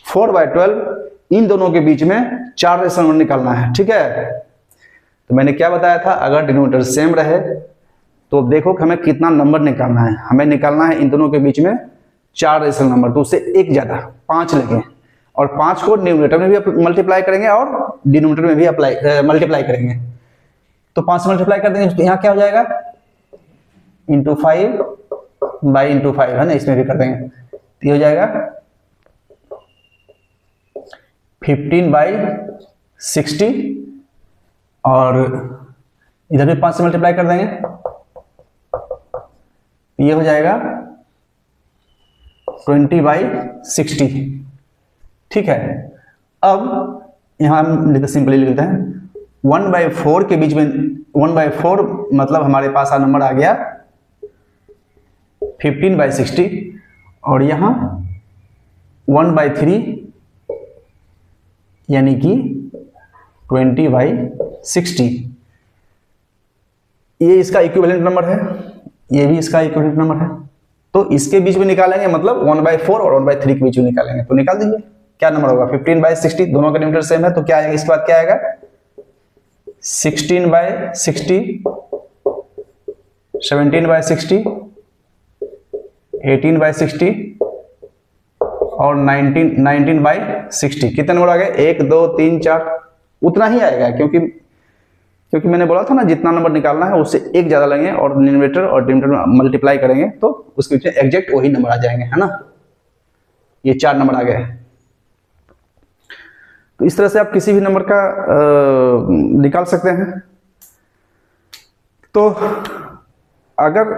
A: 4/12, इन दोनों के बीच में 4 रेशनल नंबर निकालना है, ठीक है। तो मैंने क्या बताया था, अगर डिनोमिनेटर सेम रहे तो देखो कि हमें कितना नंबर निकालना है। हमें निकालना है इन दोनों के बीच में 4 रेशनल नंबर, तो उससे एक ज्यादा 5 लेंगे और 5 को न्यूमरेटर में भी मल्टीप्लाई करेंगे और डिनोमिनेटर में भी मल्टीप्लाई करेंगे। तो 5 से मल्टीप्लाई कर देंगे तो यहाँ क्या हो जाएगा × 5/5 है ना, इसमें भी कर देंगे तो ये हो जाएगा 15/60 और इधर भी 5 से मल्टीप्लाई कर देंगे, ये हो जाएगा 20/60, ठीक है। अब यहां हम सिंपली लिखते हैं 1/4 के बीच में 1/4 मतलब हमारे पास नंबर आ गया 15/60 और यहां 1/3 यानी कि 20/60। ये इसका इक्विवेलेंट नंबर है, ये भी इसका इक्विवेलेंट नंबर है। तो इसके बीच में निकालेंगे, मतलब 1/4 और 1/3 के बीच में निकालेंगे। तो निकाल दीजिए क्या नंबर होगा 15/60, दोनों का डिनोमिनेटर सेम है तो क्या आएगा, इसके बाद क्या आएगा 16/60 17/60 18/60 और 19/60। कितने नंबर आ गए 1 2 3 4, उतना ही आएगा क्योंकि क्योंकि मैंने बोला था ना जितना नंबर निकालना है उससे एक ज़्यादा लेंगे और न्यूमरेटर और डिनोमिनेटर मल्टीप्लाई करेंगे तो उसके पीछे एग्जैक्ट वही नंबर आ जाएंगे, है ना। ये 4 नंबर आ गए। तो इस तरह से आप किसी भी नंबर का निकाल सकते हैं। तो अगर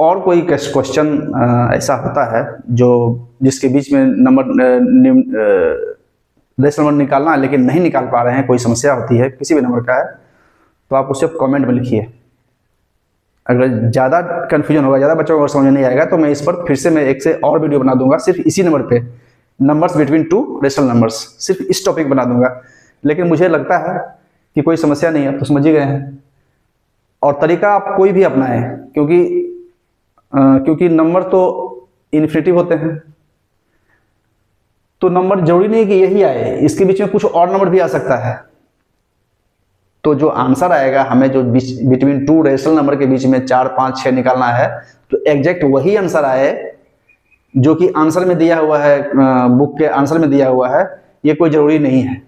A: और कोई क्वेश्चन ऐसा होता है जो जिसके बीच में रेशनल नंबर निकालना है लेकिन नहीं निकाल पा रहे हैं, कोई समस्या होती है किसी भी नंबर का है, तो आप उसे कमेंट में लिखिए। अगर ज़्यादा कन्फ्यूजन होगा, ज़्यादा बच्चों को अगर समझ नहीं आएगा तो मैं इस पर फिर से मैं एक से और वीडियो बना दूंगा सिर्फ इसी नंबर पे, numbers between two rational numbers, सिर्फ इस टॉपिक बना दूंगा। लेकिन मुझे लगता है कि कोई समस्या नहीं है, तो समझ ही गए हैं। और तरीका आप कोई भी अपनाएं, क्योंकि नंबर तो इन्फिनिटी होते हैं, तो नंबर जरूरी नहीं कि यही आए, इसके बीच में कुछ और नंबर भी आ सकता है। तो जो आंसर आएगा हमें, जो बिटवीन टू रेशनल नंबर के बीच में 4, 5, 6 निकालना है, तो एग्जैक्ट वही आंसर आए जो कि आंसर में दिया हुआ है, बुक के आंसर में दिया हुआ है। ये कोई जरूरी नहीं है,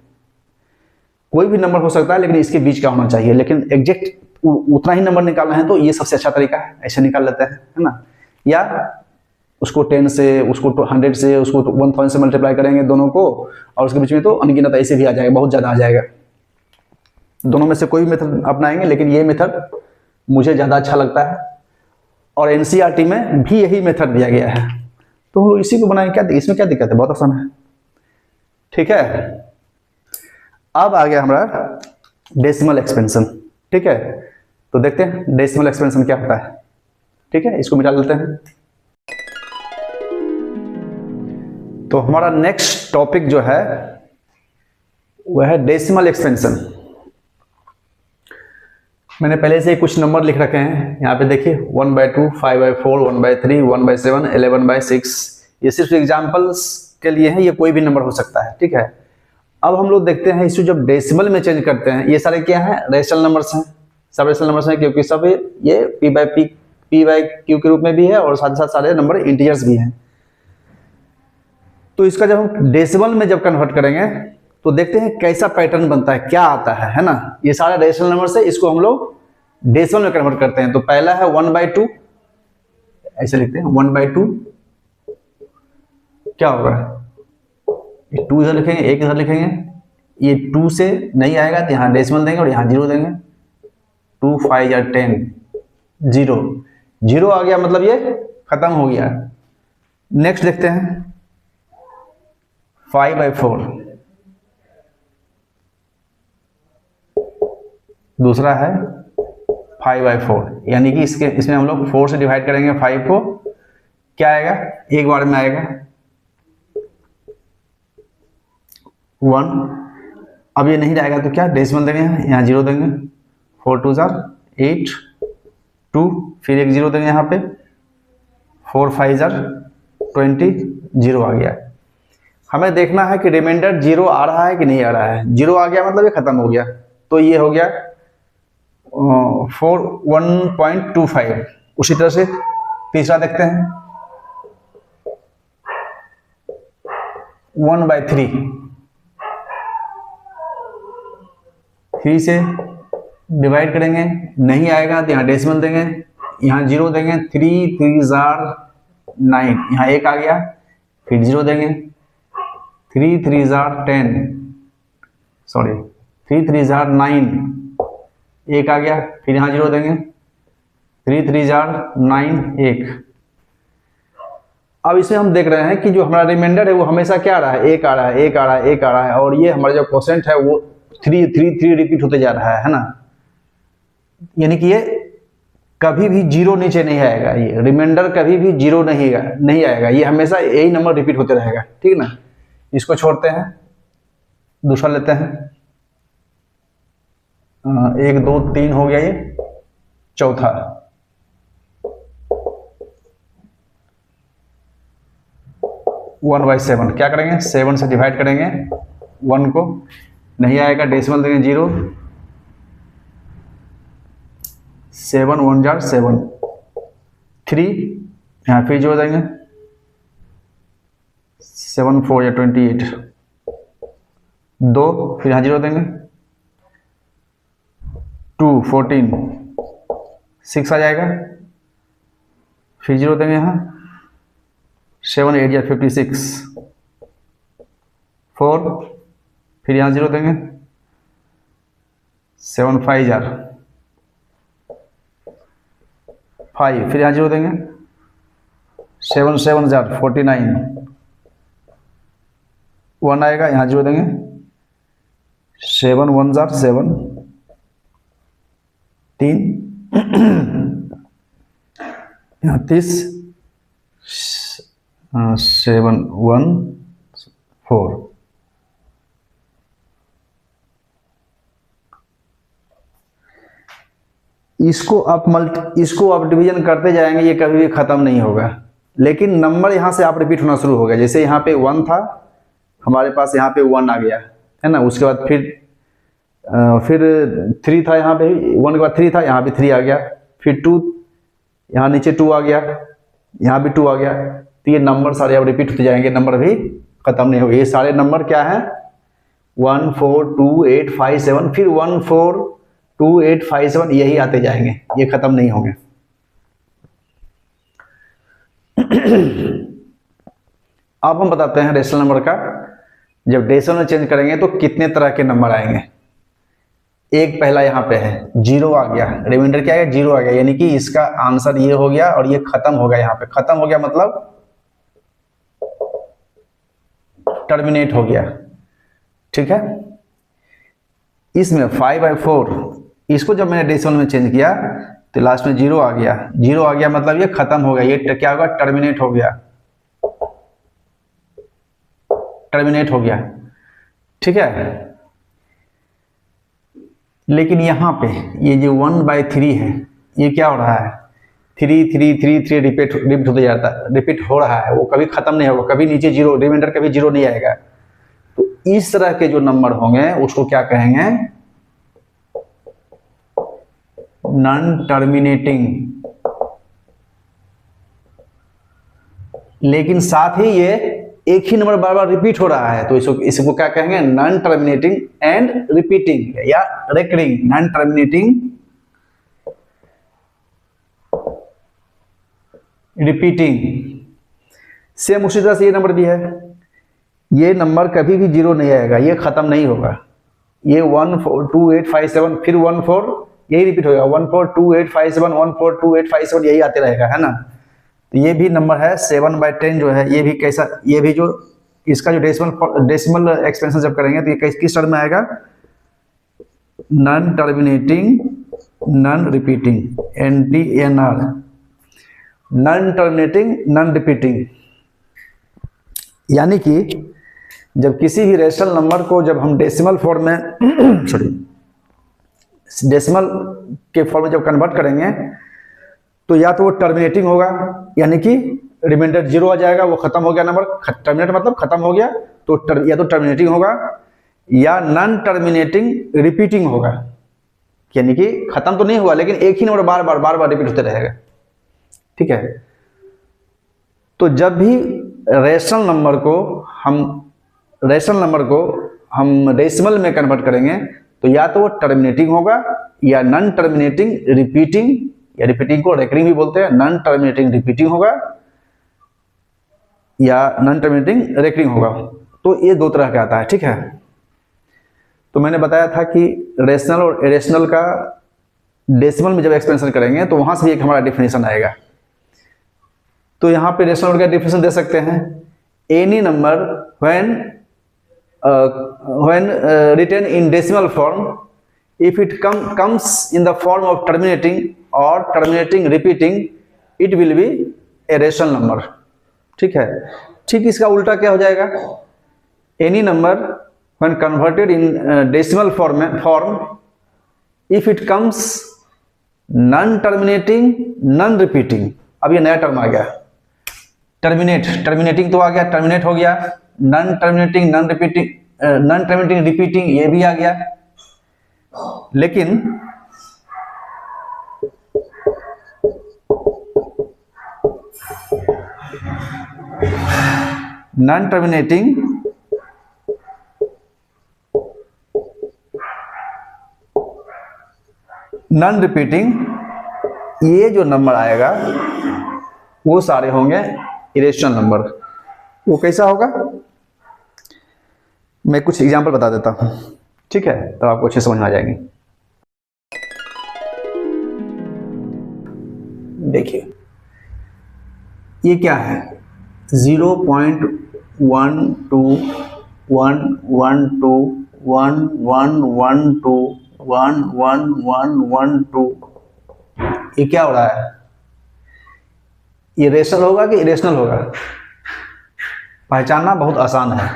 A: कोई भी नंबर हो सकता है लेकिन इसके बीच का होना चाहिए। लेकिन एग्जैक्ट उतना ही नंबर निकालना है तो ये सबसे अच्छा तरीका है, ऐसे निकाल लेते हैं, है ना। या उसको 10 से, उसको 100 से, उसको 1000 से मल्टीप्लाई करेंगे दोनों को, और उसके बीच में तो अनगिनत ऐसे भी आ जाएगा, बहुत ज़्यादा आ जाएगा। दोनों में से कोई भी मेथड अपनाएंगे, लेकिन ये मेथड मुझे ज़्यादा अच्छा लगता है और एनसीईआरटी में भी यही मेथड दिया गया है, तो हम लोग इसी को बनाएंगे। क्या इसमें क्या दिक्कत है, बहुत आसान है, ठीक है। अब आ गया हमारा डेसिमल एक्सपेंशन, ठीक है। तो देखते हैं डेसिमल एक्सपेंशन क्या होता है, ठीक है। इसको मिटा लेते हैं। तो हमारा नेक्स्ट टॉपिक जो है वह है डेसिमल एक्सपेंशन। मैंने पहले से कुछ नंबर लिख रखे हैं, यहाँ पे देखिए 1/2, 5/4, 1/3, 1/7, 11/6। ये सिर्फ एग्जांपल्स के लिए है, ये कोई भी नंबर हो सकता है, ठीक है। अब हम लोग देखते हैं इसको जब डेसिमल में चेंज करते हैं, ये सारे क्या हैं, रेशनल नंबर्स हैं, सब रेशनल नंबर्स हैं, क्योंकि सब ये p/q के रूप में भी है और साथ साथ सारे नंबर इंटीजर्स भी हैं। तो इसका जब हम डेसिमल में जब कन्वर्ट करेंगे तो देखते हैं कैसा पैटर्न बनता है, क्या आता है ना। ये सारे रेशनल नंबर से इसको हम लोग डेसिमल में कन्वर्ट करते हैं। तो पहला है 1/2, ऐसे लिखते हैं 1/2। क्या होगा, ये 2 इधर लिखेंगे, 1 इधर लिखेंगे, ये 2 से नहीं आएगा तो यहाँ डेसिमल देंगे और यहाँ 0 देंगे। 2, 5 या 10, 0 आ गया, मतलब ये खत्म हो गया। नेक्स्ट देखते हैं 5/4, दूसरा है 5/4, यानी कि इसमें हम लोग 4 से डिवाइड करेंगे 5 को, क्या आएगा, एक बार में आएगा 1। अब ये नहीं जाएगा तो क्या, डेसिमल देंगे, यहाँ 0 देंगे, 4 2 8, 2, फिर एक 0 देंगे यहाँ पे, 4 5 20, 0 आ गया। हमें देखना है कि रिमाइंडर 0 आ रहा है कि नहीं आ रहा है। 0 आ गया मतलब ये खत्म हो गया, तो ये हो गया 1.25। उसी तरह से तीसरा देखते हैं 1/3, 3 से डिवाइड करेंगे, नहीं आएगा तो यहाँ डेसिमल देंगे, यहाँ 0 देंगे, 3 3 9, यहाँ 1 आ गया, फिर 0 देंगे, 3 3 10, सॉरी 3 3 9, 1 आ गया, फिर यहाँ 0 देंगे, 3 3 9 1। अब इसमें हम देख रहे हैं कि जो हमारा रिमाइंडर है वो हमेशा क्या आ रहा है, 1 आ रहा है, 1 आ रहा है, 1 आ रहा है, और ये हमारा जो क्वोशेंट है वो 3 3 3 रिपीट होते जा रहा है ना। यानी कि ये कभी भी 0 नीचे नहीं आएगा, ये रिमाइंडर कभी भी 0 नहीं आएगा, ये हमेशा यही नंबर रिपीट होते रहेगा, ठीक ना। इसको छोड़ते हैं, दूसरा लेते हैं, 1 2 3 हो गया, ये चौथा 1/7। क्या करेंगे, 7 से डिवाइड करेंगे 1 को, नहीं आएगा, डेसिमल देंगे 0, 7 1 7, 3, यहाँ फिर 0 देंगे, 7 4 या 28, 2, फिर यहाँ 0 देंगे, 2 14 6 आ जाएगा, फिर 0 देंगे यहाँ, 7 8 या 56 4, फिर यहाँ 0 देंगे, 7 5 जार 5, फिर यहाँ 0 देंगे, 7 7 जार 49 1 आएगा, यहाँ 0 देंगे, 7 1 जार 7 3 यहाँ 30 7 1 4। इसको आप डिवीजन करते जाएंगे, ये कभी भी खत्म नहीं होगा, लेकिन नंबर यहाँ से आप रिपीट होना शुरू हो गया। जैसे यहाँ पे 1 था, हमारे पास यहाँ पे 1 आ गया है ना, उसके बाद फिर 3 था, यहाँ पे 1 के बाद 3 था, यहाँ पे 3 आ गया, फिर 2, यहाँ नीचे 2 आ गया, यहाँ भी 2 आ गया। तो ये नंबर सारे अब रिपीट होते जाएंगे, नंबर भी खत्म नहीं होगा। ये सारे नंबर क्या है, 1 4 2 8 5 7, फिर 1 4 2 8 5 7, यही आते जाएंगे, ये खत्म नहीं होंगे। अब हम बताते हैं रेशनल नंबर का, जब डेसिमल में चेंज करेंगे तो कितने तरह के नंबर आएंगे। एक पहला यहाँ पे है 0 आ गया, रिमाइंडर क्या है 0 आ गया, यानी कि इसका आंसर ये हो गया और ये खत्म हो गया। यहाँ पे खत्म हो गया मतलब टर्मिनेट हो गया, ठीक है। इसमें 5/4, इसको जब मैंने डेसिमल में चेंज किया तो लास्ट में 0 आ गया, 0 आ गया मतलब ये खत्म हो गया, ये क्या होगा, टर्मिनेट हो गया, टर्मिनेट हो गया, ठीक है। लेकिन यहाँ पे ये जो 1/3 है, ये क्या हो रहा है, 3 3 3 3 रिपीट होते जाता है, रिपीट हो रहा है, वो कभी खत्म नहीं होगा, कभी नीचे 0, रिमाइंडर कभी 0 नहीं आएगा। तो इस तरह के जो नंबर होंगे उसको क्या कहेंगे, नॉन टर्मिनेटिंग। लेकिन साथ ही ये एक ही नंबर बार बार रिपीट हो रहा है, तो इसको क्या कहेंगे, नॉन टर्मिनेटिंग एंड रिपीटिंग या recurring. Non terminating, repeating. Same उसी तरह से ये नंबर भी है, ये नंबर कभी भी 0 नहीं आएगा, ये खत्म नहीं होगा, ये 1 4 2 8 5 7, फिर 1 4, यही रिपीट होगा, 1 4 2 8 5 7 1 4 2 8 5 7, यही आते रहेगा, है ना। तो ये भी नंबर है 7/10 जो है, ये भी कैसा, ये भी जो इसका जो डेसिमल एक्सपेंशन जब करेंगे तो ये किस टर्म में आएगा, non terminating non repeating, NTNR, non terminating non repeating. यानी कि जब किसी भी रेशनल नंबर को जब हम डेसिमल फॉर्म में डेसिमल के फॉर्म में जब कन्वर्ट करेंगे तो या तो वो टर्मिनेटिंग होगा, यानी कि रिमाइंडर 0 आ जाएगा, वो खत्म हो गया नंबर, टर्मिनेट मतलब खत्म हो गया, तो या तो टर्मिनेटिंग होगा या नॉन टर्मिनेटिंग रिपीटिंग होगा, यानी कि खत्म तो नहीं हुआ लेकिन एक ही नंबर बार बार रिपीट होते रहेगा, ठीक है। तो जब भी रेशनल नंबर को हम डेसिमल में कन्वर्ट करेंगे तो या तो वो टर्मिनेटिंग होगा या नॉन टर्मिनेटिंग रिपीटिंग, या रिपीटिंग को रेकरिंग भी बोलते हैं, नॉन टर्मिनेटिंग रिपीटिंग होगा या नॉन टर्मिनेटिंग रेकरिंग होगा। तो ये 2 तरह का आता है, ठीक है। तो मैंने बताया था कि रेशनल और इरेशनल का डेसिमल में जब एक्सपेंशन करेंगे तो वहां से भी एक हमारा डिफिनेशन आएगा। तो यहाँ पे रेशनल का डिफिनेशन दे सकते हैं, any number when written in decimal form, if it comes in the form of terminating or terminating repeating, it will be a rational number, ठीक है। ठीक इसका उल्टा क्या हो जाएगा, any number when converted in decimal form, if it comes non terminating non repeating, अब ये नया टर्म आ गया, टर्मिनेटिंग तो आ गया, टर्मिनेट हो गया, non terminating non repeating, non terminating repeating ये भी आ गया, लेकिन नॉन टर्मिनेटिंग नॉन रिपीटिंग, ये जो नंबर आएगा वो सारे होंगे इरेशनल नंबर। वो कैसा होगा, मैं कुछ एग्जांपल बता देता हूँ, ठीक है, तो आपको अच्छे समझ में आ जाएंगे। देखिए ये क्या है, 0.1211211121112, ये क्या हो रहा है, ये रेशनल होगा कि इरेशनल होगा? पहचानना बहुत आसान है,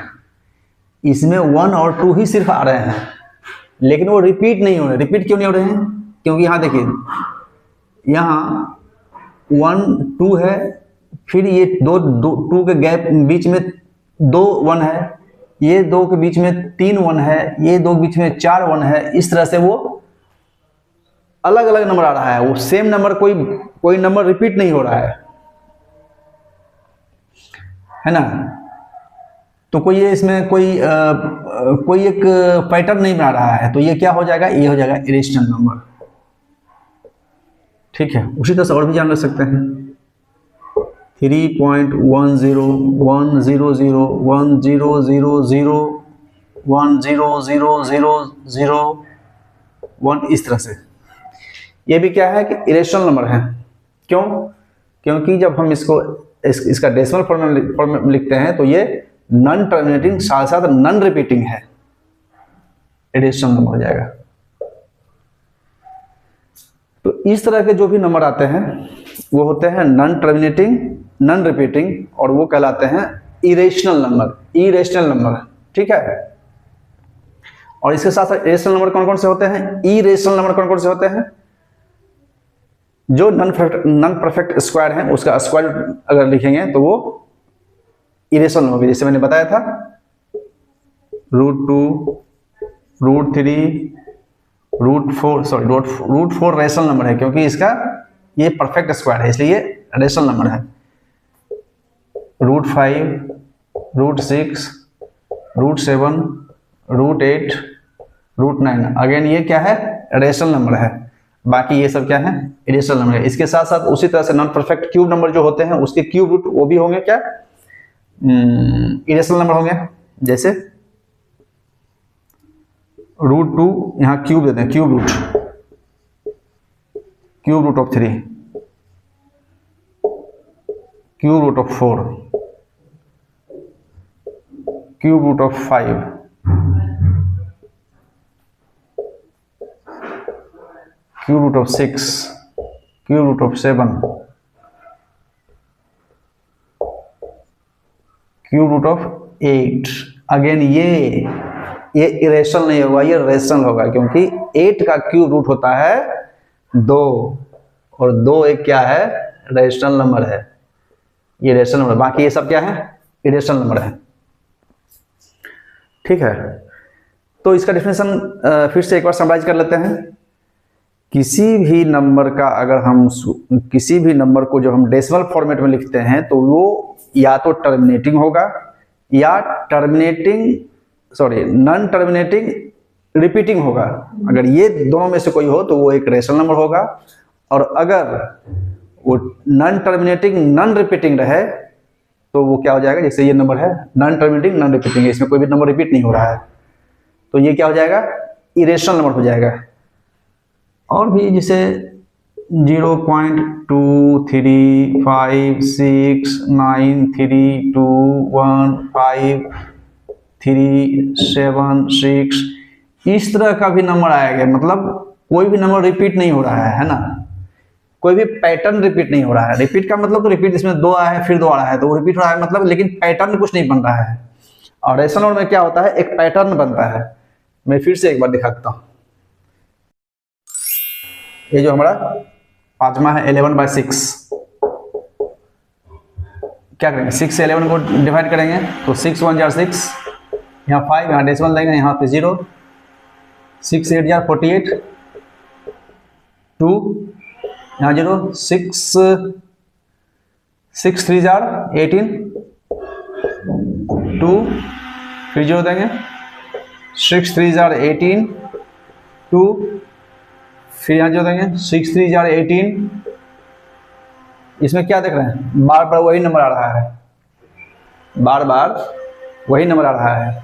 A: इसमें 1 और 2 ही सिर्फ आ रहे हैं, लेकिन वो रिपीट नहीं हो रहे। रिपीट क्यों नहीं हो रहे हैं? क्योंकि यहाँ देखिए, यहाँ 1 2 है, फिर ये दो 2 के गैप बीच में 2 1 है, ये 2 के बीच में 3 1 है, ये 2 के बीच में 4 1 है। इस तरह से वो अलग अलग नंबर आ रहा है, वो सेम नंबर, कोई नंबर रिपीट नहीं हो रहा है ना। तो कोई ये इसमें कोई एक पैटर्न नहीं बना रहा है, तो ये क्या हो जाएगा, ये हो जाएगा इरेशनल नंबर, ठीक है। उसी तरह से और भी जान रख सकते हैं, 3.101001000100001, इस तरह से ये भी क्या है कि इरेशनल नंबर है। क्यों? क्योंकि जब हम इसका डेसिमल फॉर्म में लिखते हैं तो ये नॉन टर्मिनेटिंग साथ साथ नॉन रिपीटिंग है, इरेशनल नंबर हो जाएगा। तो इस तरह के जो भी नंबर आते हैं वो होते हैं नॉन टर्मिनेटिंग, नॉन रिपीटिंग, और वो कहलाते हैं इरेशनल नंबर, इरेशनल नंबर, ठीक है। और इसके साथ साथ इरेशनल नंबर कौन कौन से होते हैं, इरेशनल नंबर कौन कौन से होते हैं? जो नॉन परफेक्ट स्क्वायर है उसका स्क्वायर अगर लिखेंगे तो वो इरेशनल नंबर, जैसे मैंने बताया था √2, √3, √4 रेशनल नंबर है, क्योंकि इसका ये परफेक्ट स्क्वायर है इसलिए ये रेशनल नंबर है। √5, √6, √7, √8, √9, अगेन ये क्या है, रेशनल नंबर है। बाकी ये सब क्या है, इरेशनल नंबर है। इसके साथ साथ उसी तरह से नॉन परफेक्ट क्यूब नंबर जो होते हैं उसके क्यूब रूट वो भी होंगे क्या, इरेशनल नंबर होंगे। जैसे √2 यहाँ क्यूब देते हैं, cube root of 3, cube root of 4, cube root of 5, cube root of 6, cube root of 7, cube root of 8। Again ये इरेशनल नहीं होगा, ये रेशनल होगा, क्योंकि 8 का क्यूब रूट होता है 2, और 2 एक क्या है, रेशनल नंबर है, ये रेशनल नंबर। बाकी ये सब क्या है, इरेशनल नंबर है, ठीक है। तो इसका डेफिनेशन फिर से एक बार समराइज कर लेते हैं। किसी भी नंबर का अगर हम किसी भी नंबर को जब हम डेसिमल फॉर्मेट में लिखते हैं तो वो या तो टर्मिनेटिंग होगा या नॉन टर्मिनेटिंग रिपीटिंग होगा। अगर ये दोनों में से कोई हो तो वो एक रेशनल नंबर होगा, और अगर वो नॉन टर्मिनेटिंग नॉन रिपीटिंग रहे तो वो क्या हो जाएगा, जैसे ये नंबर है नॉन टर्मिनेटिंग नॉन रिपीटिंग, इसमें कोई भी नंबर रिपीट नहीं हो रहा है, तो ये क्या हो जाएगा, इरेशनल नंबर हो जाएगा। और भी जैसे 0.23569321537 इस तरह का भी नंबर आएगा। मतलब कोई भी नंबर रिपीट नहीं हो रहा है ना, कोई भी पैटर्न रिपीट नहीं हो रहा है। रिपीट का मतलब तो रिपीट इसमें 2 आया है फिर 2 आ रहा है तो वो रिपीट हो रहा है मतलब, लेकिन पैटर्न कुछ नहीं बन रहा है। और रेशनल में क्या होता है, एक पैटर्न बनता है। मैं फिर से एक बार दिखाता हूँ। ये जो हमारा पांचवा है 11/6, क्या करेंगे, 6 से 11 को डिवाइड करेंगे तो 6 1 जार 6, यहाँ 5, यहाँ डेसिमल लेंगे, यहाँ पे 0, 6 8 जार 48, 2 यहाँ 0, 6 3 जार 18, 2 फिर 0 देंगे, 6 3 जार 18, 2 फिर यहाँ जो देंगे 6 3 जार 18। इसमें क्या देख रहे हैं, बार बार वही नंबर आ रहा है, बार बार वही नंबर आ रहा है।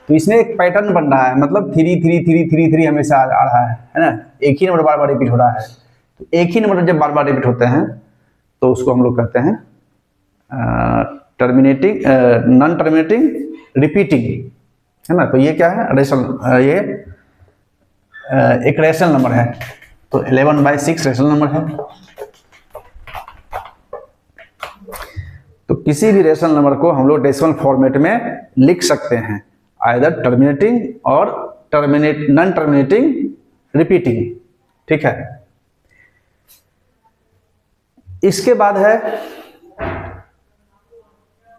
A: तो इसमें एक पैटर्न बन रहा है, मतलब 3 3 3 3 3 हमेशा आ रहा है ना, एक ही नंबर बार बार रिपीट हो रहा है। तो एक ही नंबर जब बार बार रिपीट होते हैं तो उसको हम लोग कहते हैं टर्मिनेटिंग, नॉन टर्मिनेटिंग रिपीटिंग, है ना। तो ये क्या है, रेशनल, ये एक रेशनल नंबर है। तो 11/6 रेशनल नंबर है। तो किसी भी रेशनल नंबर को हम लोग डेसिमल फॉर्मेट में लिख सकते हैं, आइदर टर्मिनेटिंग और नॉन टर्मिनेटिंग रिपीटिंग, ठीक है। इसके बाद है,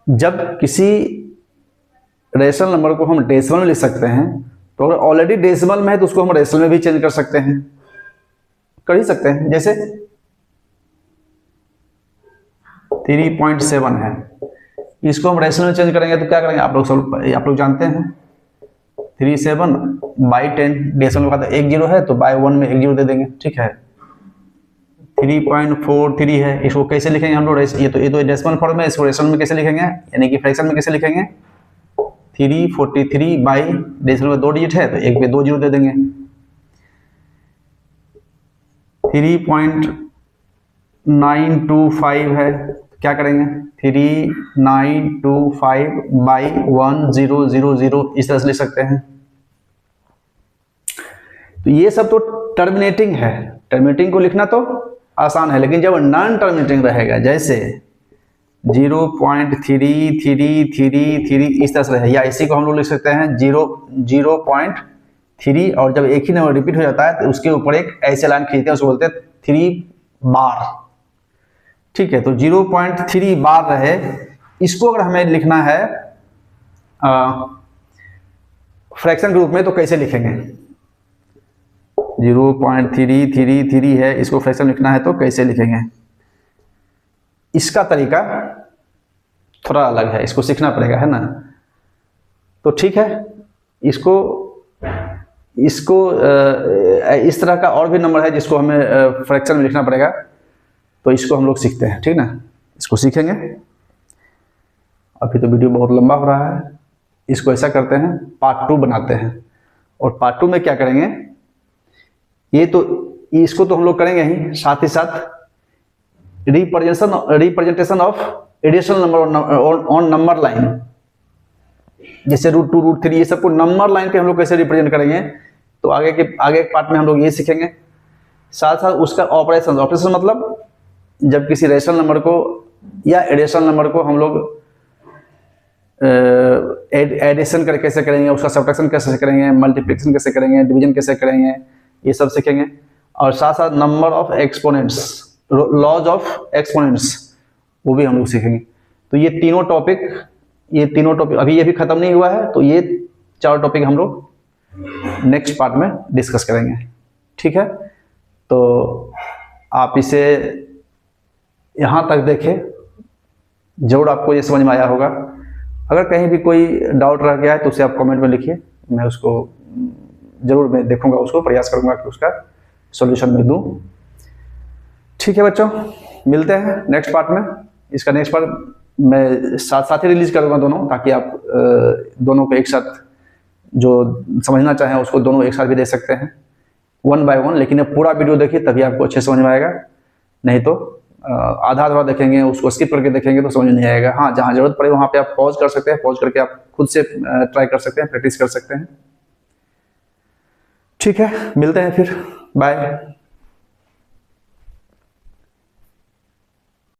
A: जब किसी रेशनल नंबर को हम डेसिमल में लिख सकते हैं, तो अगर ऑलरेडी डेसिमल में है तो उसको हम रेशनल में भी चेंज कर सकते हैं, कर ही सकते हैं। जैसे 3.7 है, इसको हम रेशनल में चेंज करेंगे तो क्या करेंगे, आप लोग जानते हैं 37/10 डेसिमल का तो 1 0 है, तो बाय 1 में 1 0 दे देंगे, ठीक है। 3.43 है, इसको कैसे लिखेंगे हम लोग, ये तो डेसिमल फॉर्म में, इसको रेशनल में कैसे लिखेंगे, यानी कि फ्रैक्शन में कैसे लिखेंगे। 343 बाई डेसिमल में 2 डिजिट है तो 1 पे 2 0 दे देंगे। 3.925 है, क्या करेंगे, 3925 बाई 1000 इस तरह से लिख सकते हैं। तो ये सब तो टर्मिनेटिंग है, टर्मिनेटिंग को लिखना तो आसान है, लेकिन जब नॉन टर्मिनेटिंग रहेगा, जैसे 0.3333 इस तरह से रहे, या इसी को हम लोग लिख सकते हैं 0.3, और जब एक ही नंबर रिपीट हो जाता है तो उसके ऊपर एक ऐसे लाइन खींचते हैं, उसको बोलते हैं 3 बार, ठीक है। तो 0.3 बार रहे, इसको अगर हमें लिखना है फ्रैक्शन के रूप में तो कैसे लिखेंगे, 0.333 है, इसको फ्रैक्शन लिखना है तो कैसे लिखेंगे। इसका तरीका थोड़ा अलग है, इसको सीखना पड़ेगा, है ना। तो ठीक है, इसको इस तरह का और भी नंबर है जिसको हमें फ्रैक्शन में लिखना पड़ेगा, तो इसको हम लोग सीखते हैं, ठीक ना, इसको सीखेंगे। अभी तो वीडियो बहुत लंबा हो रहा है, इसको ऐसा करते हैं, पार्ट 2 बनाते हैं, और पार्ट 2 में क्या करेंगे, इसको तो हम लोग करेंगे ही, साथ ही साथ representation of additional number on number line, जैसे √2 √3 ये सबको नंबर लाइन पे हम लोग कैसे रिप्रेजेंट करेंगे, तो आगे के पार्ट में हम लोग ये सीखेंगे। साथ साथ उसका ऑपरेशन मतलब जब किसी रेशनल नंबर को या एडिशनल नंबर को हम लोग एडिशन कर कैसे करेंगे, उसका सब्ट्रैक्शन कैसे करेंगे, मल्टीप्लिकेशन कैसे करेंगे, डिवीजन कैसे करेंगे, ये सब सीखेंगे। और साथ साथ number of exponents, laws of exponents, वो भी हम लोग सीखेंगे। तो ये तीनों टॉपिक अभी ये भी खत्म नहीं हुआ है, तो ये 4 टॉपिक हम लोग नेक्स्ट पार्ट में डिस्कस करेंगे, ठीक है। तो आप इसे यहाँ तक देखें, जरूर आपको ये समझ में आया होगा। अगर कहीं भी कोई डाउट रह गया है तो उसे आप कमेंट में लिखिए, मैं उसको जरूर मैं देखूंगा, उसको प्रयास करूंगा कि उसका सॉल्यूशन मैं दूं, ठीक है बच्चों। मिलते हैं नेक्स्ट पार्ट में। इसका नेक्स्ट पार्ट मैं साथ ही रिलीज करूंगा दोनों, ताकि आप दोनों को एक साथ जो समझना चाहें उसको दोनों एक साथ भी दे सकते हैं, 1 बाय 1। लेकिन पूरा वीडियो देखिए तभी आपको अच्छे समझ में आएगा, नहीं तो आधा देखेंगे, उसको स्किप करके देखेंगे तो समझ नहीं आएगा। हाँ, जहाँ जरूरत पड़े वहाँ पे आप पॉज कर सकते हैं, पॉज करके आप खुद से ट्राई कर सकते हैं, प्रैक्टिस कर सकते हैं, ठीक है। मिलते हैं फिर, बाय।